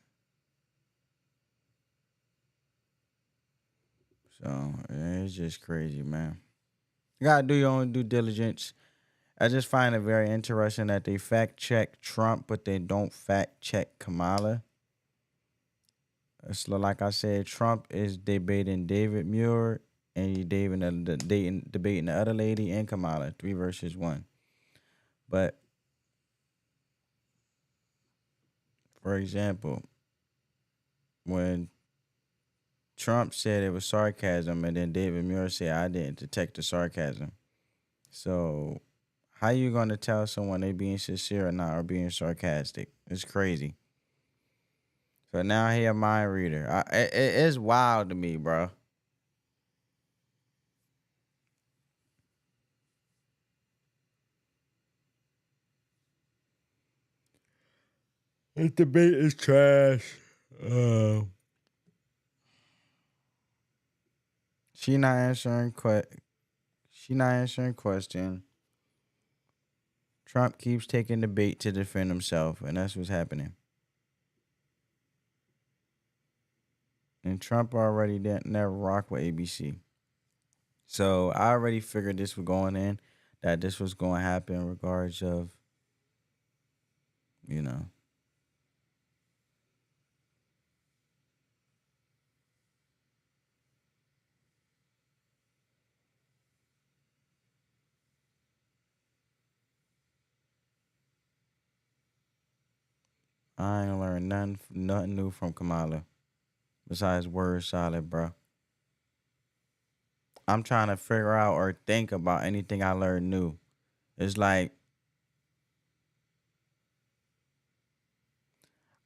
So it's just crazy, man. You gotta do your own due diligence. I just find it very interesting that they fact check Trump, but they don't fact check Kamala. It's like I said, Trump is debating David Muir, and he's debating the other lady and Kamala, 3 versus 1. But for example, when Trump said it was sarcasm, and then David Muir said, I didn't detect the sarcasm. So how you going to tell someone they being sincere or not, or being sarcastic? It's crazy. So now he a mind reader. It's wild to me, bro. This debate is trash. She not answering question. Trump keeps taking the bait to defend himself, and that's what's happening. And Trump already didn't never rock with ABC. So I already figured this was going in, that this was going to happen in regards of, I ain't learned nothing new from Kamala besides word solid, bro. I'm trying to figure out or think about anything I learned new. It's like,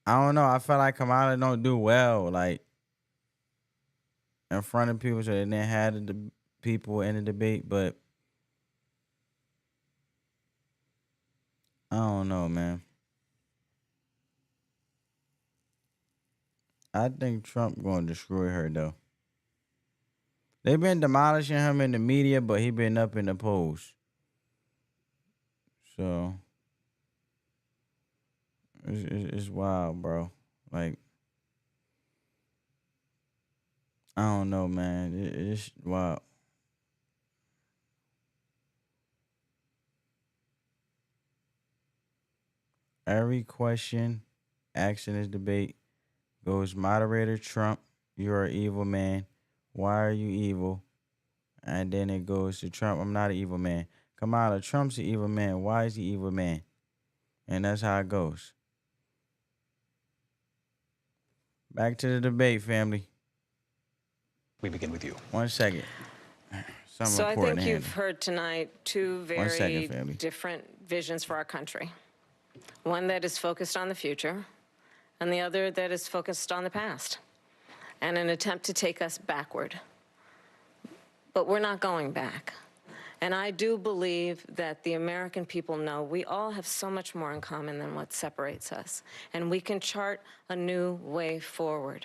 I don't know. I feel like Kamala don't do well, like, in front of people, so they didn't have the people in the debate, but I don't know, man. I think Trump going to destroy her, though. They've been demolishing him in the media, but he been up in the polls. So it's wild, bro. Like, I don't know, man. It's wild. Every question asked in this debate goes, moderator Trump, you're an evil man. Why are you evil? And then it goes to Trump, I'm not an evil man. Kamala, Trump's an evil man. Why is he evil man? And that's how it goes. Back to the debate, family. We begin with you. 1 second. So I think you've heard tonight two very different visions for our country. One that is focused on the future, and the other that is focused on the past, and an attempt to take us backward. But we're not going back. And I do believe that the American people know we all have so much more in common than what separates us, and we can chart a new way forward.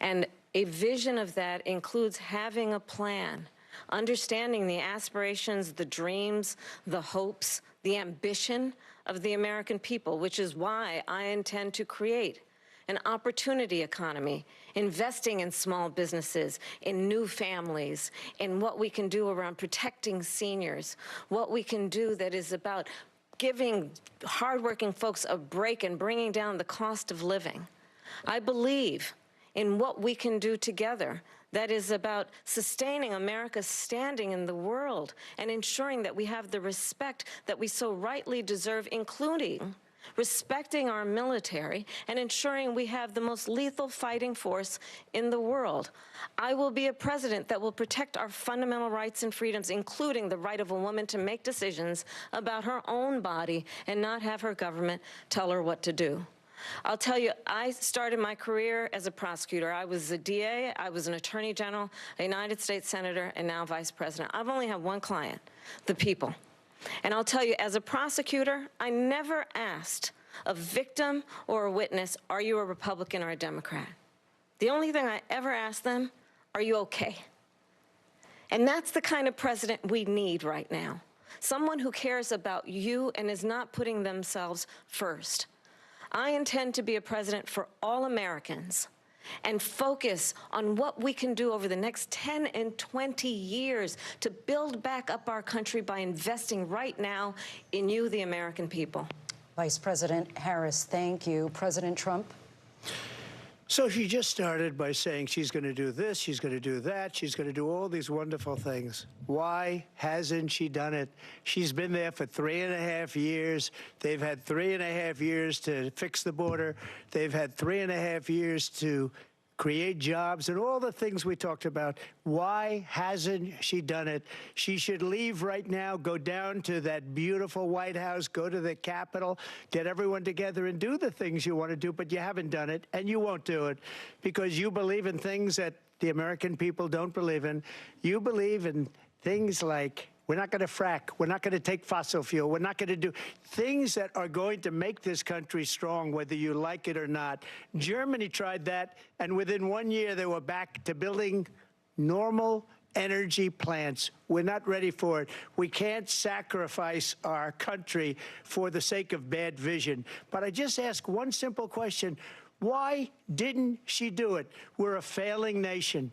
And a vision of that includes having a plan, understanding the aspirations, the dreams, the hopes, the ambition of the American people, which is why I intend to create an opportunity economy, investing in small businesses, in new families, in what we can do around protecting seniors, what we can do that is about giving hardworking folks a break and bringing down the cost of living. I believe in what we can do together that is about sustaining America's standing in the world and ensuring that we have the respect that we so rightly deserve, including respecting our military and ensuring we have the most lethal fighting force in the world. I will be a president that will protect our fundamental rights and freedoms, including the right of a woman to make decisions about her own body and not have her government tell her what to do. I'll tell you, I started my career as a prosecutor. I was a DA, I was an attorney general, a United States senator, and now vice president. I've only had one client, the people. And I'll tell you, as a prosecutor, I never asked a victim or a witness, are you a Republican or a Democrat? The only thing I ever asked them, are you okay? And that's the kind of president we need right now. Someone who cares about you and is not putting themselves first. I intend to be a president for all Americans and focus on what we can do over the next 10 and 20 years to build back up our country by investing right now in you, the American people. Vice President Harris, thank you. President Trump? So she just started by saying she's going to do this, she's going to do that, she's going to do all these wonderful things. Why hasn't she done it? She's been there for 3.5 years. They've had 3.5 years to fix the border. They've had 3.5 years to create jobs and all the things we talked about. Why hasn't she done it? She should leave right now, go down to that beautiful White House, go to the Capitol, get everyone together and do the things you want to do, but you haven't done it, and you won't do it because you believe in things that the American people don't believe in. You believe in things like we're not going to frack. We're not going to take fossil fuel. We're not going to do things that are going to make this country strong, whether you like it or not. Germany tried that, and within 1 year, they were back to building normal energy plants. We're not ready for it. We can't sacrifice our country for the sake of bad vision. But I just ask one simple question. Why didn't she do it? We're a failing nation.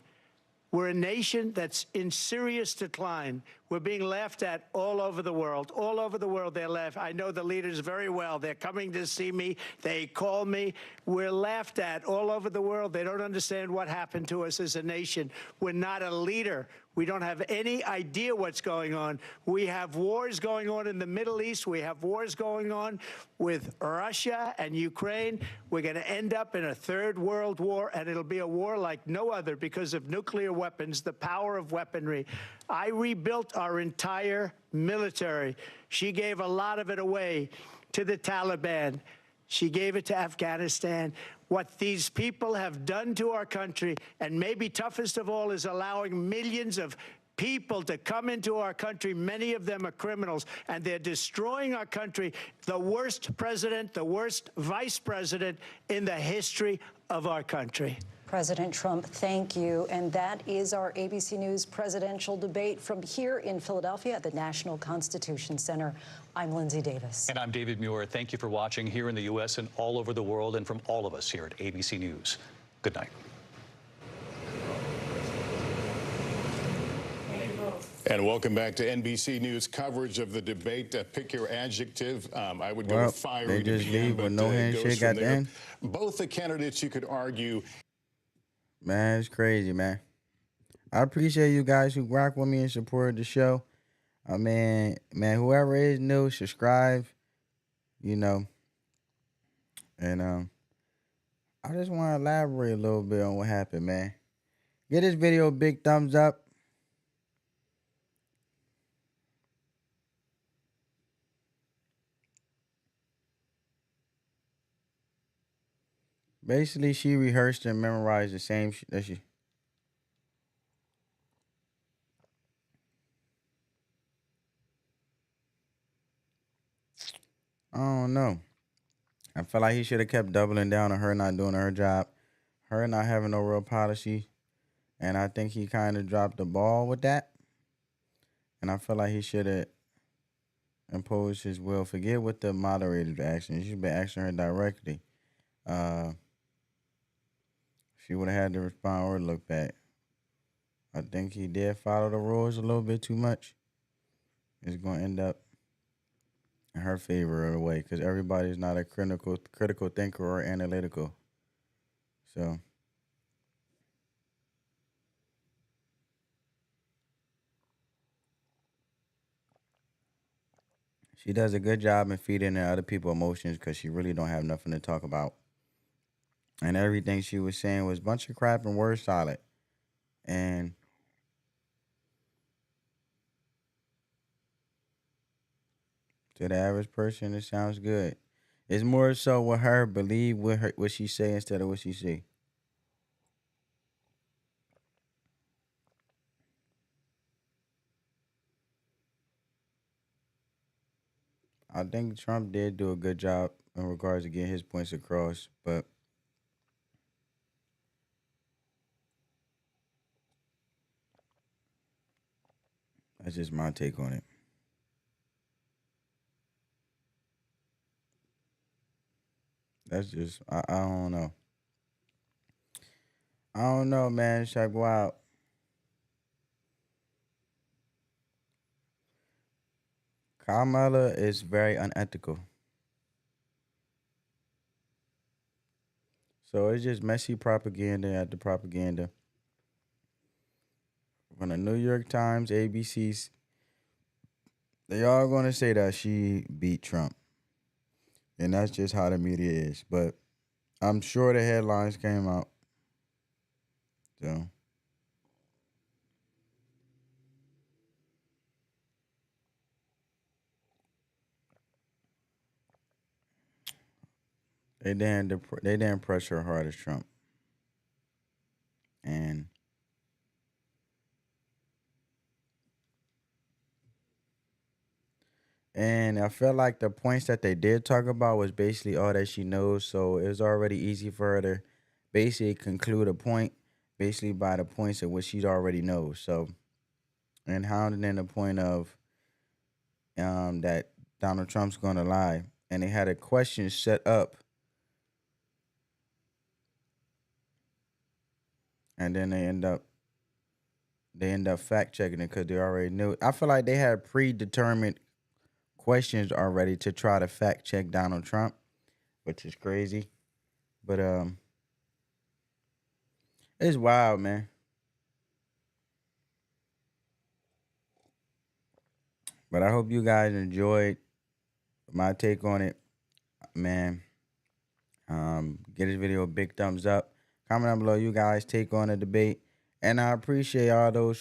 We're a nation that's in serious decline. We're being laughed at all over the world. All over the world, they're laughed. I know the leaders very well. They're coming to see me. They call me. We're laughed at all over the world. They don't understand what happened to us as a nation. We're not a leader. We don't have any idea what's going on. We have wars going on in the Middle East. We have wars going on with Russia and Ukraine. We're going to end up in a third world war, and it'll be a war like no other because of nuclear weapons, the power of weaponry. I rebuilt our entire military. She gave a lot of it away to the Taliban. She gave it to Afghanistan. What these people have done to our country, and maybe toughest of all, is allowing millions of people to come into our country. Many of them are criminals, and they're destroying our country. The worst president, the worst vice president in the history of our country. President Trump, thank you. And that is our ABC News presidential debate from here in Philadelphia at the National Constitution Center. I'm Lindsay Davis. And I'm David Muir. Thank you for watching here in the U.S. and all over the world, and from all of us here at ABC News. Good night. And welcome back to NBC News coverage of the debate. Pick your adjective. I would go with fiery. They just leave with no handshake at the end. Both the candidates, you could argue. Man, it's crazy, man. I appreciate you guys who rock with me and support the show. I mean, man, whoever is new, subscribe, you know. And I just want to elaborate a little bit on what happened, man. Give this video a big thumbs up. Basically, she rehearsed and memorized the same shit that she... I don't know. I feel like he should have kept doubling down on her not doing her job, her not having no real policy, and I think he kind of dropped the ball with that. And I feel like he should have imposed his will. Forget what the moderator action. He should be asking her directly. She would have had to respond or look back. I think he did follow the rules a little bit too much. It's going to end up in her favor in a way because everybody's not a critical thinker or analytical. So she does a good job in feeding in other people's emotions because she really don't have nothing to talk about. And everything she was saying was a bunch of crap and word salad. And to the average person, it sounds good. It's more so with her believe what she say instead of what she see. I think Trump did do a good job in regards to getting his points across, but that's just my take on it. That's just I don't know. I don't know, man. It's like wow. Kamala is very unethical. So it's just messy propaganda after propaganda. From the New York Times, ABC's, they all gonna say that she beat Trump. And that's just how the media is. But I'm sure the headlines came out. So they didn't press her hard as Trump. And I felt like the points that they did talk about was basically all that she knows. So it was already easy for her to basically conclude a point basically by the points of what she already knows. So, and hounding in the point of that Donald Trump's going to lie. And they had a question set up. And then they end up fact checking it because they already knew. I feel like they had predetermined questions already to try to fact check Donald Trump, which is crazy. But it's wild, man. But I hope you guys enjoyed my take on it, man. Get this video a big thumbs up. Comment down below you guys take on the debate, and I appreciate all those